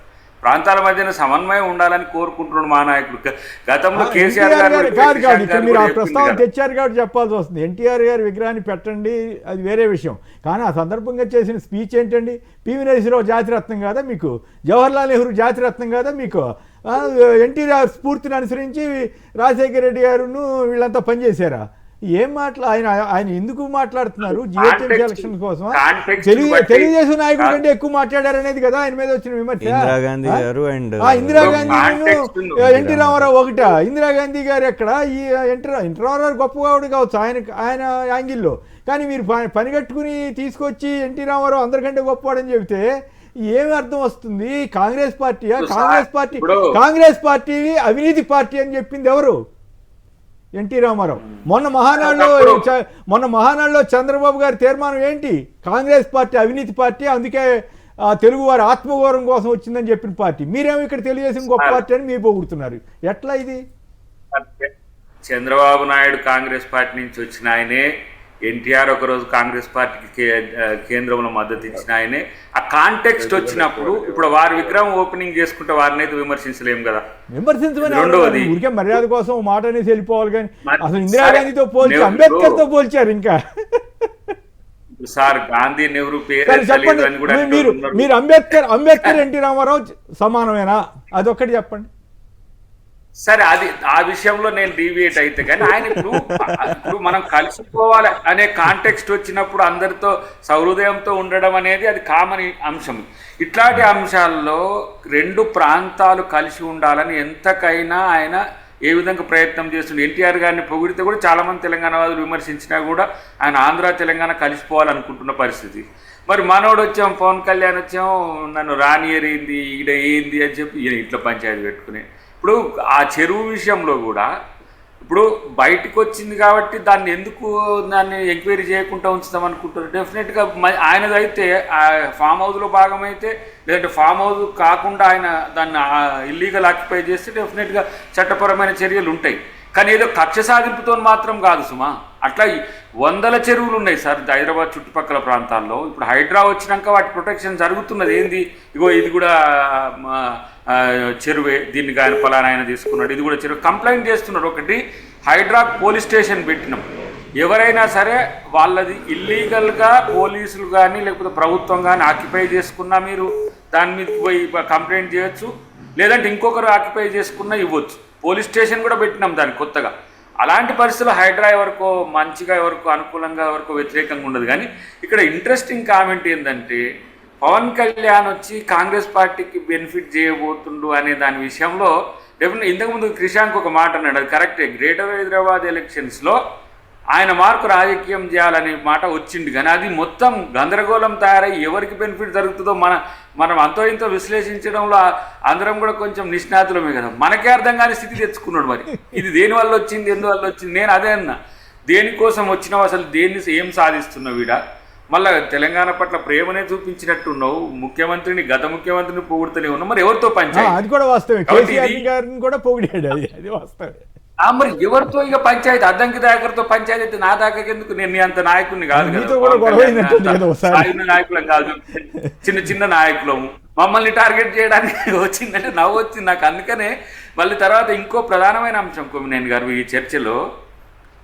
ప్రాంతాల మధ్యన సమన్వయం ఉండాలని కోరుకుంటున్నాడు మా నాయకుడు. గతంలో కేసీఆర్ గారు మీరు ఆ ప్రస్తావన తెచ్చారు కాబట్టి చెప్పాల్సి వస్తుంది. ఎన్టీఆర్ గారి విగ్రహాన్ని పెట్టండి, అది వేరే విషయం. కానీ ఆ సందర్భంగా చేసిన స్పీచ్ ఏంటండి? పివి నరసింహరావు జాతిరత్నం కాదా మీకు? జవహర్లాల్ నెహ్రూ జాతిరత్నం కాదా మీకు? ఎన్టీఆర్ స్ఫూర్తిని అనుసరించి రాజశేఖర రెడ్డి గారును వీళ్ళంతా పనిచేశారా? ఏం ఆయన ఎందుకు మాట్లాడుతున్నారు? జిహెచ్ఎంసీ ఎలక్షన్ కోసం తెలుగుదేశం నాయకుడు కంటే ఎక్కువ మాట్లాడారనేది కదా ఆయన మీద వచ్చిన విమర్శ. ఇందిరాగాంధీ గారు అండ్ ఇందిరాగాంధీ ఎన్టీ రామారావు ఒకట. ఇందిరాగాంధీ గారు ఎక్కడ? ఈ ఎన్టీ రామారావు గొప్పవాడు కావచ్చు ఆయన యాంగిల్లో, కానీ మీరు పని కట్టుకుని తీసుకొచ్చి ఎన్టీ రామారావు అందరికంటే గొప్పవాడని చెబితే ఏమి అర్థం వస్తుంది? కాంగ్రెస్ పార్టీ అవినీతి పార్టీ అని చెప్పింది ఎవరు? ఎన్టీ రామారావు. మొన్న మహానాడులో చంద్రబాబు గారి తీర్మానం ఏంటి? కాంగ్రెస్ పార్టీ అవినీతి పార్టీ, అందుకే తెలుగు వారి ఆత్మగౌరవం కోసం వచ్చిందని చెప్పిన పార్టీ. మీరేమో ఇక్కడ తెలుగుదేశం గొప్ప పార్టీ అని మీరు పొగుడుతున్నారు. ఎట్లా ఇది? చంద్రబాబు నాయుడు కాంగ్రెస్ పార్టీ నుంచి వచ్చిన ఆయనే, ఎన్టీఆర్ ఒకరోజు కాంగ్రెస్ పార్టీకి కేంద్రంలో మద్దతు ఇచ్చిన ఆయనే. ఆ కాంటెక్స్ట్ వచ్చినప్పుడు ఇప్పుడు వారి విగ్రహం ఓపెనింగ్ చేసుకుంటే వారిని అయితే విమర్శించలేం కదా. విమర్శించమని ఊరికే మర్యాద కోసం మాట అనేసి వెళ్ళిపోవాలి. కానీ అసలు ఇందిరాగాంధీతో పోల్చి అంబేద్కర్ తో పోల్చారు. ఇంకా సార్ గాంధీ నెహ్రూ పేరు మీరు అంబేద్కర్ ఎన్టీ రామారావు సమానమేనా? అదొక్కటి చెప్పండి. సరే, ఆ విషయంలో నేను డీవియేట్ అయితే, కానీ ఆయన ఇప్పుడు మనం కలిసిపోవాలి అనే కాంటెక్స్ట్ వచ్చినప్పుడు అందరితో సహృదయంతో ఉండడం అనేది అది కామన్ అంశం. ఇట్లాంటి అంశాల్లో రెండు ప్రాంతాలు కలిసి ఉండాలని ఎంతకైనా ఆయన ఏ విధంగా ప్రయత్నం చేస్తుండే. ఎన్టీఆర్ గారిని పొగిడితే కూడా చాలామంది తెలంగాణ వాదులు విమర్శించినా కూడా ఆయన ఆంధ్ర తెలంగాణ కలిసిపోవాలనుకుంటున్న పరిస్థితి. మరి మనోడు వచ్చాం, పవన్ కళ్యాణ్ వచ్చాం, నన్ను రానియరేంది ఈడ ఏంది అని చెప్పి ఇట్లా పంచాయతీ పెట్టుకుని. ఇప్పుడు ఆ చెరువు విషయంలో కూడా ఇప్పుడు బయటకు వచ్చింది కాబట్టి దాన్ని ఎంక్వైరీ చేయకుండా ఉంచుతాం అనుకుంటారు. డెఫినెట్గా ఆయనదైతే ఫామ్ హౌస్లో భాగమైతే, లేదంటే ఫామ్ హౌస్ కాకుండా ఆయన దాన్ని ఇల్లీగల్ ఆక్యుపై చేస్తే డెఫినెట్గా చట్టపరమైన చర్యలు ఉంటాయి. కానీ ఏదో కక్ష సాధింపుతో మాత్రం కాదు సుమా. అట్లా వందల చెరువులు ఉన్నాయి సార్ హైదరాబాద్ చుట్టుపక్కల ప్రాంతాల్లో. ఇప్పుడు హైడ్రా వచ్చినాక వాటి ప్రొటెక్షన్ జరుగుతున్నది. ఏంది, ఇగో ఇది కూడా చెరువే, దీన్ని ఆయన ఫలానా ఆయన తీసుకున్నాడు, ఇది కూడా చెరువు కంప్లైంట్ చేస్తున్నారు. ఒకటి హైడ్రా పోలీస్ స్టేషన్ పెట్టినాం. ఎవరైనా సరే వాళ్ళది ఇల్లీగల్గా పోలీసులు కానీ లేకపోతే ప్రభుత్వం కానీ ఆక్యుపై చేసుకున్నా మీరు దాని మీద పోయి కంప్లైంట్ చేయొచ్చు, లేదంటే ఇంకొకరు ఆక్యుపై చేసుకున్నా ఇవ్వచ్చు. పోలీస్ స్టేషన్ కూడా పెట్టినాం దాన్ని కొత్తగా. అలాంటి పరిస్థితుల్లో హైడ్రా ఎవరికో మంచిగా, ఎవరికో అనుకూలంగా, ఎవరికో వ్యతిరేకంగా ఉండదు. కానీ ఇక్కడ ఇంట్రెస్టింగ్ కామెంట్ ఏంటంటే పవన్ కళ్యాణ్ వచ్చి కాంగ్రెస్ పార్టీకి బెనిఫిట్ చేయబోతుండు అనే దాని విషయంలో డెఫినెట్ ఇంతకుముందు క్రిషాంక్ ఒక మాట అన్నాడు, అది కరెక్టే. గ్రేటర్ హైదరాబాద్ ఎలక్షన్స్లో ఆయన మార్కు రాజకీయం చేయాలనే మాట వచ్చింది. కానీ అది మొత్తం గందరగోళం తయారై ఎవరికి బెనిఫిట్ జరుగుతుందో మనం అంతో ఇంతో విశ్లేషించడంలో అందరం కూడా కొంచెం నిష్ణాతులమే కదా. మనకే అర్థం కాని స్థితి తెచ్చుకున్నాడు. మరి ఇది దేనివల్ల వచ్చింది, ఎందువల్ల వచ్చింది? నేను అదే అన్నా, దేనికోసం వచ్చినావు, అసలు దేన్ని ఏం సాధిస్తున్నావు? వీడ మళ్ళీ తెలంగాణ పట్ల ప్రేమనే చూపించినట్టున్నావు. ముఖ్యమంత్రిని, గత ముఖ్యమంత్రిని పొగుడుతూనే ఉన్నావు. మరి ఎవరితో పంచాయతీ? అది కూడా వాస్తవమే. కేసీఆర్ గారిని కూడా పొగిడాడు, అది వాస్తవమే. మరి ఎవరితో ఇక పంచాయతీ? అద్దంకి దాకర్తో పంచాయతీ అయితే నా దాకా ఎందుకు? నేను అంత నాయకుడిని కాదు కదా, నాయకులం కాదు, చిన్న చిన్న నాయకులము. మమ్మల్ని టార్గెట్ చేయడానికి వచ్చిందంటే నవ్వు వచ్చింది నాకు. అందుకనే మళ్ళీ తర్వాత ఇంకో ప్రధానమైన అంశం కొమ్మినేని గారు ఈ చర్చలో,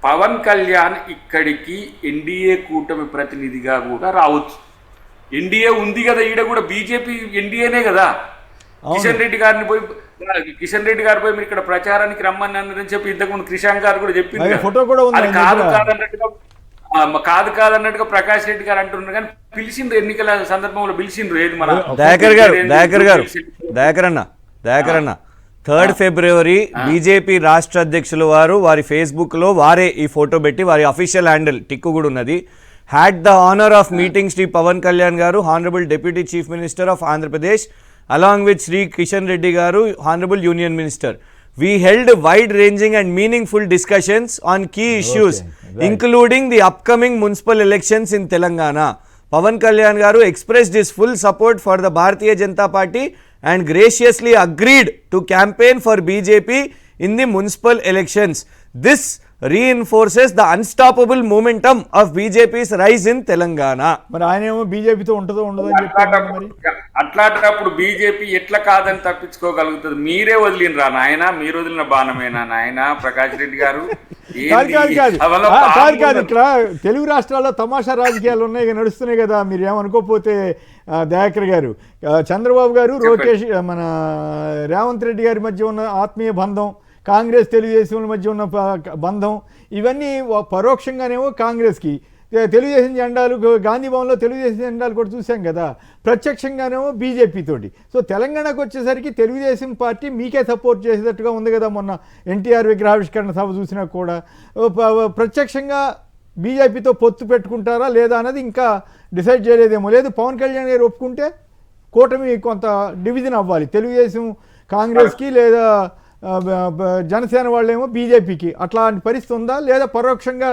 పవన్ కళ్యాణ్ ఇక్కడికి ఎన్డీఏ కూటమి ప్రతినిధిగా కూడా రావచ్చు. ఎన్డీఏ ఉంది కదా, ఈడ కూడా బీజేపీ ఎన్డీఏనే కదా. కిషన్ రెడ్డి గారు పోయి మీరు ఇక్కడ ప్రచారానికి రమ్మని చెప్పి ఇంతకుముందు క్రిషాంక్ గారు కూడా చెప్పింది. ఫోటో కూడా అది కాదన్నట్టుగా కాదు కాదు అన్నట్టుగా ప్రకాష్ రెడ్డి గారు అంటున్నారు, కానీ పిలిచిండ్రు ఎన్నికల సందర్భంలో పిలిచిండ్రు. ఏది మన దయాకర్ అన్న 3rd February బీజేపీ రాష్ట్ర అధ్యక్షులు వారు వారి ఫేస్బుక్లో వారే ఈ ఫోటో పెట్టి వారి అఫీషియల్ హ్యాండిల్ టిక్కు కూడా ఉన్నది. Had the honour of meeting Shri Pawan Kalyan garu, honourable deputy chief minister of Andhra Pradesh, along with Sri Kishan Reddy Garu, Honorable Union Minister. We held wide-ranging and meaningful discussions on key issues, including the upcoming municipal elections in Telangana. Pavan Kalyan Garu expressed his full support for the Bharatiya Janata Party and graciously agreed to campaign for BJP in the municipal elections. This reinforces the unstoppable momentum of BJP's rise in Telangana. మరి ఆయనేమో బీజేపీతో ఉంటుందో ఉండదో అని చెప్పారు. మరి అట్లాంటప్పుడు BJP ఎట్లా కాదని తప్పించుకోగలుగుతుంది? మీరే వదిలినరా నాయన, మీరు వదిలిన బాణమేనా నాయన ప్రకాష్ రెడ్డి గారు? కాదు ఇక్కడ తెలుగు రాష్ట్రాల్లో తమాషా రాజకీయాలు ఉన్నాయి, నడుస్తున్నాయి కదా. మీరు ఏమనుకోకపోతే దయాకర్ గారు, చంద్రబాబు గారు లోకేష్ మన రేవంత్ రెడ్డి గారి మధ్య ఉన్న ఆత్మీయ బంధం, కాంగ్రెస్ తెలుగుదేశం మధ్య ఉన్న బంధం, ఇవన్నీ పరోక్షంగానేమో కాంగ్రెస్కి తెలుగుదేశం జెండాలు, గాంధీ భవన్లో తెలుగుదేశం జెండాలు కూడా చూసాం కదా, ప్రత్యక్షంగానేమో బీజేపీ తోటి. సో తెలంగాణకు వచ్చేసరికి తెలుగుదేశం పార్టీ మీకే సపోర్ట్ చేసేటట్టుగా ఉంది కదా. మొన్న ఎన్టీఆర్ విగ్రహావిష్కరణ సభ చూసినా కూడా ప్రత్యక్షంగా బీజేపీతో పొత్తు పెట్టుకుంటారా లేదా అన్నది ఇంకా డిసైడ్ చేయలేదేమో. లేదు పవన్ కళ్యాణ్ గారు ఒప్పుకుంటే కూటమి కొంత డివిజన్ అవ్వాలి, తెలుగుదేశం కాంగ్రెస్కి లేదా జనసేన వాళ్ళేమో బీజేపీకి. అట్లాంటి పరిస్థితి ఉందా, లేదా పరోక్షంగా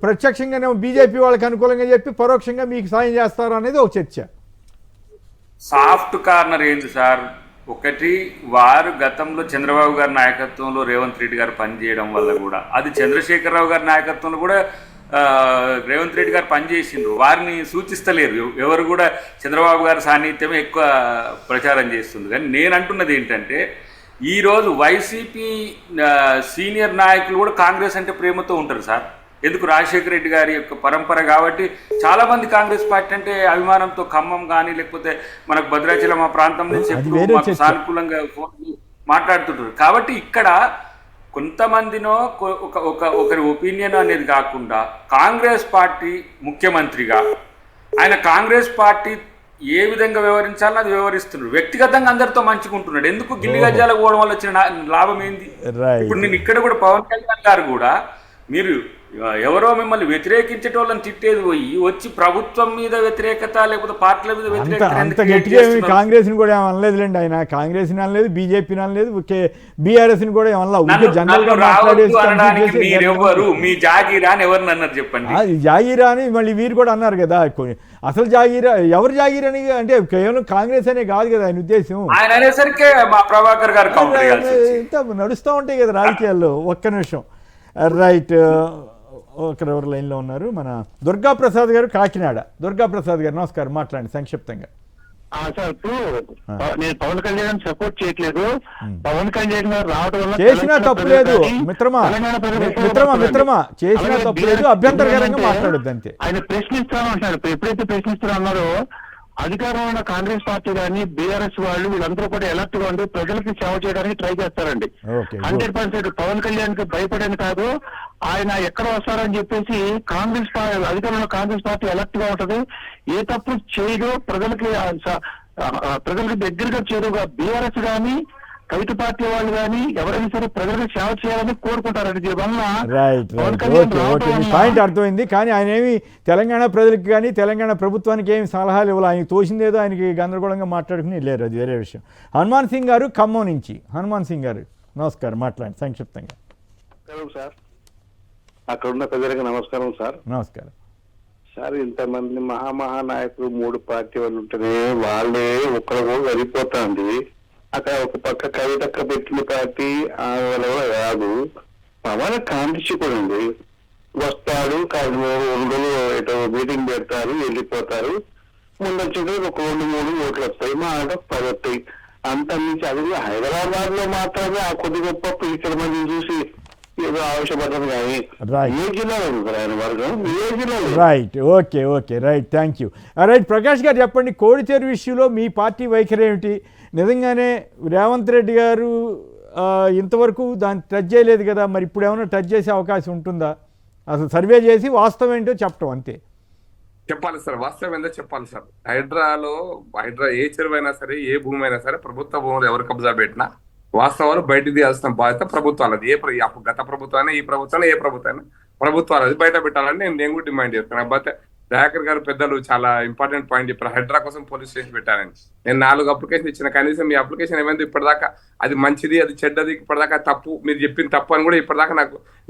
ప్రత్యక్షంగానేమో బీజేపీ వాళ్ళకి అనుకూలంగా చెప్పి పరోక్షంగా మీకు సాయం చేస్తారా అనేది ఒక చర్చ. సాఫ్ట్ కార్నర్ ఏంది సార్? ఒకటి, వారు గతంలో చంద్రబాబు గారి నాయకత్వంలో రేవంత్ రెడ్డి గారు పనిచేయడం వల్ల కూడా, అది చంద్రశేఖరరావు గారి నాయకత్వంలో కూడా రేవంత్ రెడ్డి గారు పనిచేసిండ్రు, వారిని సూచిస్తలేరు. ఎవరు కూడా చంద్రబాబు గారి సాన్నిధ్యమే ఎక్కువ ప్రచారం చేస్తుంది. కానీ నేను అంటున్నది ఏంటంటే, ఈరోజు వైసీపీ సీనియర్ నాయకులు కూడా కాంగ్రెస్ అంటే ప్రేమతో ఉంటారు సార్. ఎందుకు? రాజశేఖర రెడ్డి గారి యొక్క పరంపర కాబట్టి చాలామంది కాంగ్రెస్ పార్టీ అంటే అభిమానంతో, ఖమ్మం కానీ లేకపోతే మనకు భద్రాచలం ఆ ప్రాంతం నుంచి ఎప్పుడు మాకు సానుకూలంగా మాట్లాడుతుంటారు. కాబట్టి ఇక్కడ కొంతమందినో ఒకరి ఒపీనియన్ అనేది కాకుండా కాంగ్రెస్ పార్టీ ముఖ్యమంత్రిగా ఆయన కాంగ్రెస్ పార్టీ ఏ విధంగా వ్యవహరించాలని అది వ్యవహరిస్తున్నాడు. వ్యక్తిగతంగా అందరితో మంచుకుంటున్నాడు. ఎందుకు? గిల్లి గజ్జాలకు పోవడం వల్ల వచ్చిన లాభం ఏంది? ఇప్పుడు నేను ఇక్కడ కూడా పవన్ కళ్యాణ్ గారు కూడా, మీరు ఎవరో మిమ్మల్ని వ్యతిరేకించేటోళ్ళని తిట్టేది పోయి వచ్చి ప్రభుత్వం మీద వ్యతిరేకత లేకపోతే పార్టీల మీద వ్యతిరేకత. కాంగ్రెస్ ని కూడా ఏమనలేదులేండి ఆయన, కాంగ్రెస్ ని అనలేదు, బీజేపీని అనలేదు, బీఆర్ఎస్ ని కూడా మీరెవరు మీ జాగీరా అని ఎవరిని అన్నారు చెప్పండి? జాగీరా అని మళ్ళీ వీరు కూడా అన్నారు కదా. అసలు జాగీరా ఎవరు జాగీరా అని అంటే కేవలం కాంగ్రెస్ అనే కాదు కదా ఆయన ఉద్దేశం. ఆయన అనేసరికి మా ప్రభాకర్ గారు ఇంత నడుస్తూ ఉంటాయి కదా రాజకీయాల్లో. ఒక్క నిమిషం. రైట్, ఒకరెవరు లైన్లో ఉన్నారు. మన దుర్గా ప్రసాద్ గారు, కాకినాడ. దుర్గా ప్రసాద్ గారు నమస్కారం, మాట్లాడండి సంక్షిప్తంగా. సార్, ఇప్పుడు నేను పవన్ కళ్యాణ్ సపోర్ట్ చేయట్లేదు. పవన్ కళ్యాణ్ గారు రావడం వల్ల చేసినా తప్పులేదు మిత్రమా, చేసినా తప్పులేదు, అభ్యంతరకరంగా మాట్లాడొద్దు అంతే. ఆయన ప్రశ్నిస్తానంటున్నారు. ఎప్పుడైతే ప్రశ్నిస్తారన్నారో అధికారంలో ఉన్న కాంగ్రెస్ పార్టీ కానీ బీఆర్ఎస్ వాళ్ళు వీళ్ళందరూ కూడా ఎలక్ట్ గా ఉండి ప్రజలకి సేవ చేయడానికి ట్రై చేస్తారండి. 100% పవన్ కళ్యాణ్ కి భయపడని కాదు, ఆయన ఎక్కడ వస్తారని చెప్పేసి కాంగ్రెస్ అధికారంలో కాంగ్రెస్ పార్టీ ఎలక్ట్ గా ఉంటది. ఏ తప్పు చేయదు, ప్రజలకి దగ్గరగా చేరుగా బీఆర్ఎస్ కానీ కవిత పార్టీ వాళ్ళు కానీ ఎవరైనా సరే ప్రజలకు సేవ చేయాలని కోరుకుంటారండి. పాయింట్ అర్థమైంది. కానీ ఆయన ఏమి తెలంగాణ ప్రజలకు కానీ తెలంగాణ ప్రభుత్వానికి ఏమి సలహాలు ఇవ్వాలి. ఆయనకి తోసిందేదో ఆయనకి గందరగోళంగా మాట్లాడుకుని లేరు, అది వేరే విషయం. హనుమాన్ సింగ్ గారు ఖమ్మం నుంచి. హనుమాన్ సింగ్ గారు నమస్కారం, మాట్లాడండి సంక్షిప్తంగా. సార్, అక్కడున్న ప్రజలకు నమస్కారం సార్. నమస్కారం సార్. ఇంతమంది మహానాయకులు 3 పార్టీ వాళ్ళు ఉంటేనే వాళ్ళే ఒక్కరు వెళ్ళిపోతుంది. అక్కడ ఒక పక్క కవితక్క పెట్టిన పార్టీ వల్ల కూడా కాదు, పవన్ కాంగ్రెస్ కూడా ఉంది. వస్తాడు, 2 రోజులు మీటింగ్ పెడతారు, వెళ్ళిపోతారు. ముందొచ్చేది ఒక 2-3 ఓట్లు వస్తాయి, మా అంటే 10 వస్తాయి. అంత నుంచి అది హైదరాబాద్ లో మాత్రమే ఆ కొద్ది గొప్ప పిలిచిన మందిని చూసి ఏదో ఆവശ്యపడ్డాను కానీ ఏ జిల్లాలో ఉంటారు ఆయన వర్గం, ఏ జిల్లాలో. Right, okay, right, thank you. Right, Prakash గారు చెప్పండి, కోడిచేరు విషయంలో మీ పార్టీ వైఖరి ఏమిటి? నిజంగానే రేవంత్ రెడ్డి గారు ఇంతవరకు దాన్ని టచ్ చేయలేదు కదా, మరి ఇప్పుడు ఏమైనా టచ్ చేసే అవకాశం ఉంటుందా? అసలు సర్వే చేసి వాస్తవం ఏంటో చెప్పడం అంతే. చెప్పాలి సార్, వాస్తవం ఏందో చెప్పాలి సార్. హైడ్రా ఏ చెరువు అయినా సరే, ఏ భూమి అయినా సరే, ప్రభుత్వ భూములు ఎవరు కబ్జా పెట్టినా వాస్తవాలు బయటకు తీయాల్సిన బాధ్యత ప్రభుత్వాలది. గత ప్రభుత్వాన్ని, ఈ ప్రభుత్వాన్ని, ఏ ప్రభుత్వాన్ని ప్రభుత్వాలు అది బయట పెట్టాలని నేను కూడా డిమాండ్ చేస్తున్నాను. కాకపోతే దయాకర్ గారు పెద్దలు చాలా ఇంపార్టెంట్ పాయింట్ చెప్పారు. హైడ్రా కోసం పోలీస్ స్టేషన్ పెట్టారని. నేను 4 అప్లికేషన్ ఇచ్చిన, కనీసం మీ అప్లికేషన్ ఏమైంది ఇప్పటిదాకా అది మంచిది, అది చెడ్డది, ఇప్పటిదాకా తప్పు, మీరు చెప్పిన తప్పు అని కూడా ఇప్పటిదాకా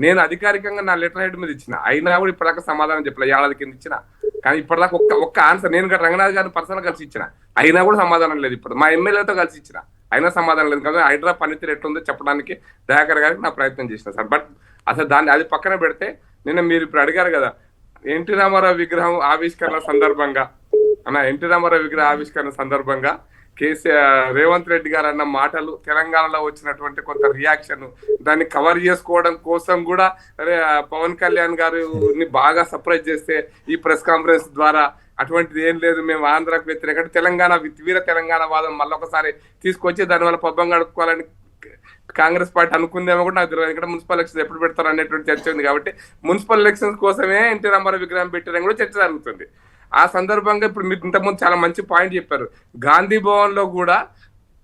నేను అధికారికంగా నా లెటర్ హెడ్ మీద ఇచ్చిన, అయినా కూడా ఇప్పటిదాకా సమాధానం చెప్పలే. ఏడాది కింద ఇచ్చిన, కానీ ఇప్పటిదాకా ఒక్క ఆన్సర్ నేను రంగనాథ్ గారిని పర్సనల్ కలిసి ఇచ్చిన, అయినా కూడా సమాధానం లేదు. ఇప్పుడు మా ఎమ్మెల్యేతో కలిసి ఇచ్చిన, అయినా సమాధానం లేదు. కాబట్టి హైడ్రా పనితీరు ఎట్లుందో చెప్పడానికి దయాకర్ గారికి నా ప్రయత్నం చేసిన సార్. బట్ అసలు అది పక్కన పెడితే, నిన్న మీరు ఇప్పుడు అడిగారు కదా ఎన్టీ రామారావు విగ్రహం ఆవిష్కరణ సందర్భంగా, ఎన్టీ రామారావు విగ్రహ ఆవిష్కరణ సందర్భంగా రేవంత్ రెడ్డి గారు అన్న మాటలు, తెలంగాణలో వచ్చినటువంటి కొంత రియాక్షన్, దాన్ని కవర్ చేసుకోవడం కోసం కూడా పవన్ కళ్యాణ్ గారిని బాగా సర్ప్రైజ్ చేస్తే ఈ ప్రెస్ కాన్ఫరెన్స్ ద్వారా అటువంటిది ఏం లేదు, మేము ఆంధ్రాకు వ్యతిరేక తెలంగాణ వీర తెలంగాణ వాదం మళ్ళొకసారి తీసుకొచ్చి దానివల్ల పబ్బం గడుపుకోవాలని కాంగ్రెస్ పార్టీ అనుకుందేమో కూడా నాకు తెలియదు. ఇక్కడ మున్సిపల్ ఎలక్షన్స్ ఎప్పుడు పెడతారు అనేటువంటి చర్చ ఉంది. కాబట్టి మున్సిపల్ ఎలక్షన్స్ కోసమే ఎన్టీ రామారావు విగ్రహం పెట్టారని కూడా చర్చ జరుగుతుంది. ఆ సందర్భంగా ఇప్పుడు మీరు ఇంతకుముందు చాలా మంచి పాయింట్ చెప్పారు. గాంధీ భవన్ లో కూడా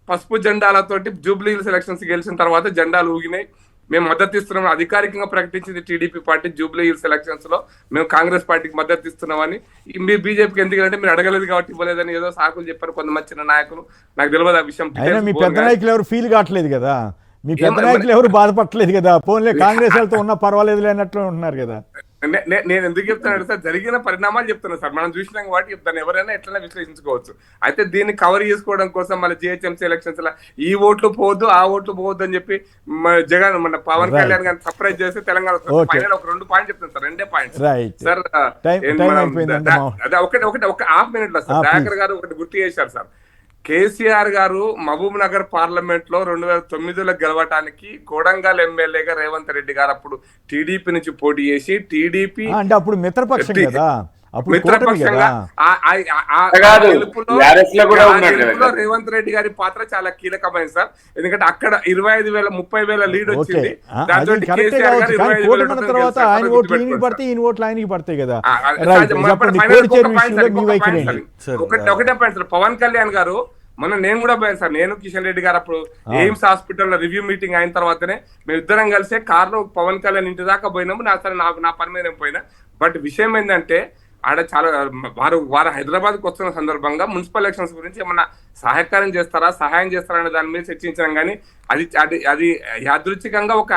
పసుపు జెండాలతోటి జూబ్లీ హిల్స్ ఎలక్షన్స్ గెలిచిన తర్వాత జెండాలు ఊగినాయి. మేము మద్దతు ఇస్తున్నాం, అధికారికంగా ప్రకటించింది TDP party. Jubilee hills elections లో మేము కాంగ్రెస్ పార్టీకి మద్దతు ఇస్తున్నామని. మీరు బీజేపీకి ఎందుకంటే మీరు అడగలేదు కాబట్టి ఇవ్వలేదని ఏదో సాకులు చెప్పారు కొంతమంది చిన్న నాయకులు. నాకు తెలియదు ఆ విషయం. మీ పెద్ద నాయకులు ఎవరు ఫీల్ కావట్లేదు కదా, మీ పెద్ద నాయకులు ఎవరు బాధపడలేదు కదా, పోన్లే కాంగ్రెస్ వాళ్ళతో ఉన్నా పర్వాలేదు అన్నట్లు ఉంటున్నారు కదా. నేను ఎందుకు చెప్తాను సార్, జరిగిన పరిణామాలు చెప్తున్నాను సార్. మనం చూసినాం కాబట్టి చెప్తాను, ఎవరైనా ఎట్లైనా విశ్లేషించుకోవచ్చు. అయితే దీన్ని కవర్ చేసుకోవడం కోసం మళ్ళీ జిహెచ్ఎంసీ ఎలక్షన్స్ లా ఈ ఓట్లు పోవద్దు, ఆ ఓట్లు పోవద్దు అని చెప్పి జగన్ మన పవన్ కళ్యాణ్ గారిని సర్ప్రైజ్ చేసి తెలంగాణ ఫైనల్ ఒక 2 పాయింట్ చెప్తాను సార్, 2 పాయింట్స్ సార్. ఒక హాఫ్ మినిట్ లో సార్ దయాకర్ గారు ఒకటి గుర్తు చేశారు సార్. కేసీఆర్ గారు మహబూబ్ నగర్ పార్లమెంట్ లో 2009లో గెలవటానికి కొడంగల్ ఎమ్మెల్యేగా రేవంత్ రెడ్డి గారు అప్పుడు టీడీపీ నుంచి పోటీ చేసి టీడీపీ అంటే అప్పుడు మిత్రపక్షం కదా, రేవంత్ రెడ్డి గారి పాత్ర చాలా కీలకమైంది సార్. ఎందుకంటే అక్కడ 25,000 30,000 లీడ్ వచ్చింది. తర్వాత ఆయన ఓట్లు ఈయనకి పడతాయి, ఈయన ఓట్లు ఆయనకి పడతాయి కదా. ఒకటే పాయింట్ సార్, పవన్ కళ్యాణ్ గారు మొన్న నేను కూడా పోయాను సార్, నేను కిషన్ రెడ్డి గారు అప్పుడు ఎయిమ్స్ హాస్పిటల్ లో రివ్యూ మీటింగ్ అయిన తర్వాతనే మేము ఇద్దరం కలిసే కార్లో పవన్ కళ్యాణ్ ఇంటి దాకా పోయినాము. నా పని మీద పోయినా. బట్ విషయం ఏంటంటే ఆడ చాలా వారు హైదరాబాద్కి వస్తున్న సందర్భంగా మున్సిపల్ ఎలక్షన్స్ గురించి ఏమన్నా సహాయం చేస్తారా అనే దాని మీద చర్చించాం. కానీ అది యాదృచ్ఛికంగా ఒక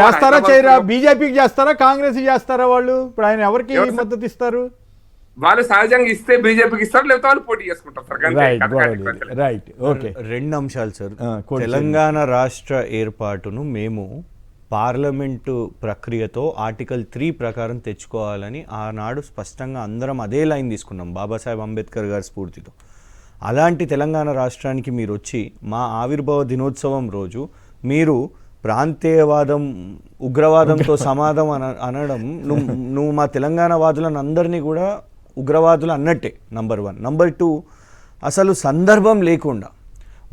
చేస్తారా చేయరా, బీజేపీకి చేస్తారా కాంగ్రెస్ చేస్తారా వాళ్ళు? ఇప్పుడు ఆయన ఎవరికి మద్దతు ఇస్తారు? వాళ్ళు సహజంగా ఇస్తే బీజేపీకి ఇస్తారు, లేకపోతే వాళ్ళు పోటీ చేసుకుంటారు సార్. Right, okay. 2 అంశాలు సార్. తెలంగాణ రాష్ట్ర ఏర్పాటును మేము పార్లమెంటు ప్రక్రియతో ఆర్టికల్ 3 ప్రకారం తెచ్చుకోవాలని ఆనాడు స్పష్టంగా అందరం అదే లైన్ తీసుకున్నాం బాబాసాహెబ్ అంబేద్కర్ గారి స్ఫూర్తితో. అలాంటి తెలంగాణ రాష్ట్రానికి మీరు వచ్చి మా ఆవిర్భావ దినోత్సవం రోజు మీరు ప్రాంతీయవాదం ఉగ్రవాదంతో సమాధం అనడం, నువ్వు మా తెలంగాణ వాదులను అందరినీ కూడా ఉగ్రవాదులు అన్నట్టే. నంబర్ 1. నంబర్ 2, అసలు సందర్భం లేకుండా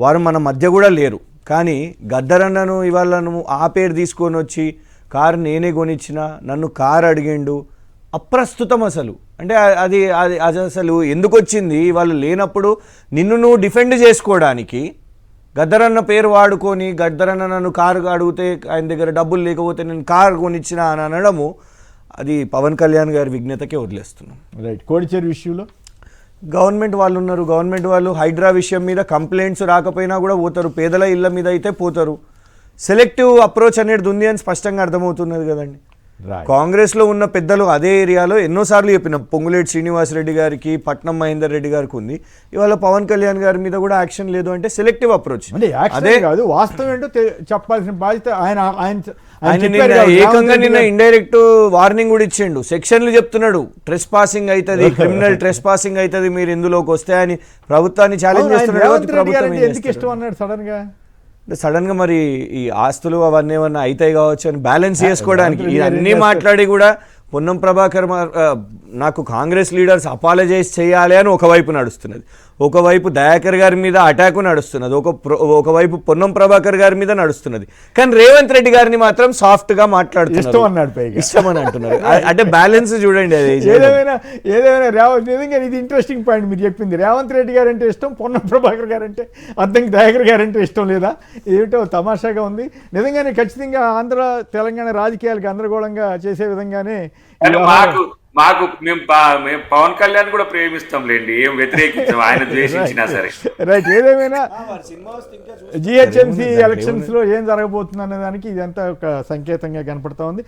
వారు మన మధ్య కూడా లేరు, కానీ గద్దరన్నను ఇవాళ నువ్వు ఆ పేరు తీసుకొని వచ్చి కారు నేనే కొనిచ్చిన, నన్ను కారు అడిగిండు, అప్రస్తుతం అసలు. అంటే అది అసలు ఎందుకు వచ్చింది? వాళ్ళు లేనప్పుడు నిన్ను నువ్వు డిఫెండ్ చేసుకోవడానికి గద్దరన్న పేరు వాడుకొని, గద్దరన్న నన్ను కారు అడిగితే ఆయన దగ్గర డబ్బులు లేకపోతే నేను కారు కొనిచ్చిన అని అనడము, అది పవన్ కళ్యాణ్ గారి విజ్ఞతకే వదిలేస్తున్నాం. రైట్. కోడిచేరు విషయంలో గవర్నమెంట్ వాళ్ళు ఉన్నారు, గవర్నమెంట్ వాళ్ళు హైడ్రా విషయం మీద కంప్లైంట్స్ రాకపోయినా కూడా పోతారు, పేదల ఇళ్ళ మీద అయితే పోతారు. సెలెక్టివ్ అప్రోచ్ అనేది ఉంది అని స్పష్టంగా అర్థమవుతున్నది కదండి. కాంగ్రెస్లో ఉన్న పెద్దలు అదే ఏరియాలో ఎన్నోసార్లు చెప్పినాం, పొంగులేటి శ్రీనివాసరెడ్డి గారికి, పట్నం మహేందర్ రెడ్డి గారికి ఉంది. ఇవాళ పవన్ కళ్యాణ్ గారి మీద కూడా యాక్షన్ లేదు అంటే సెలెక్టివ్ అప్రోచ్. అదే కాదు, వాస్తవం ఏంటో చెప్పాల్సిన బాధ్యత ఏకంగా నిన్న ఇండైరెక్ట్ వార్నింగ్ కూడా ఇచ్చిండు. సెక్షన్లు చెప్తున్నాడు, ట్రెస్ పాసింగ్ అవుతుంది, క్రిమినల్ ట్రెస్ పాసింగ్ అవుతుంది మీరు ఇందులోకి వస్తే అని ప్రభుత్వాన్ని ఛాలెంజ్ చేస్తున్నాడు. సడన్ గా మరి ఈ ఆస్తులు అవన్నీ ఏమన్నా అవుతాయి కావచ్చు అని బ్యాలెన్స్ చేసుకోవడానికి ఇవన్నీ మాట్లాడి కూడా పొన్నం ప్రభాకర్ నాకు కాంగ్రెస్ లీడర్స్ అపాలజైజ్ చేయాలి అని ఒకవైపు నడుస్తున్నది. ఒకవైపు దయాకర్ గారి మీద అటాకు నడుస్తున్నది, ఒకవైపు పొన్నం ప్రభాకర్ గారి మీద నడుస్తున్నది, కానీ రేవంత్ రెడ్డి గారిని మాత్రం సాఫ్ట్ గా మాట్లాడుతున్నారు, ఇష్టం అన్నాడు పైగా. ఇష్టం అని అంటున్నారు. అంటే బ్యాలెన్స్ చూడండి. అది ఏదేమైనా రేవంత్ నిజంగా ఇది ఇంట్రెస్టింగ్ పాయింట్ మీరు చెప్పింది. రేవంత్ రెడ్డి గారు అంటే ఇష్టం, పొన్నం ప్రభాకర్ గారు అంటే అద్దంకి దయాకర్ గారు అంటే ఇష్టం లేదా? ఏమిటో తమాషాగా ఉంది నిజంగానే. ఖచ్చితంగా ఆంధ్ర తెలంగాణ రాజకీయాలకు గందరగోళంగా చేసే విధంగానే కానీ మేము పవన్ కళ్యాణ్ కూడా ప్రేమిస్తాంలేండి, ఏం వ్యతిరేకించాం ఆయన ద్వేషించినా సరే. రైట్. ఏదేమైనా జిహెచ్ఎంసీ ఎలక్షన్స్ లో ఏం జరగబోతుంది అనే దానికి ఇదంతా ఒక సంకేతంగా కనపడతా ఉంది.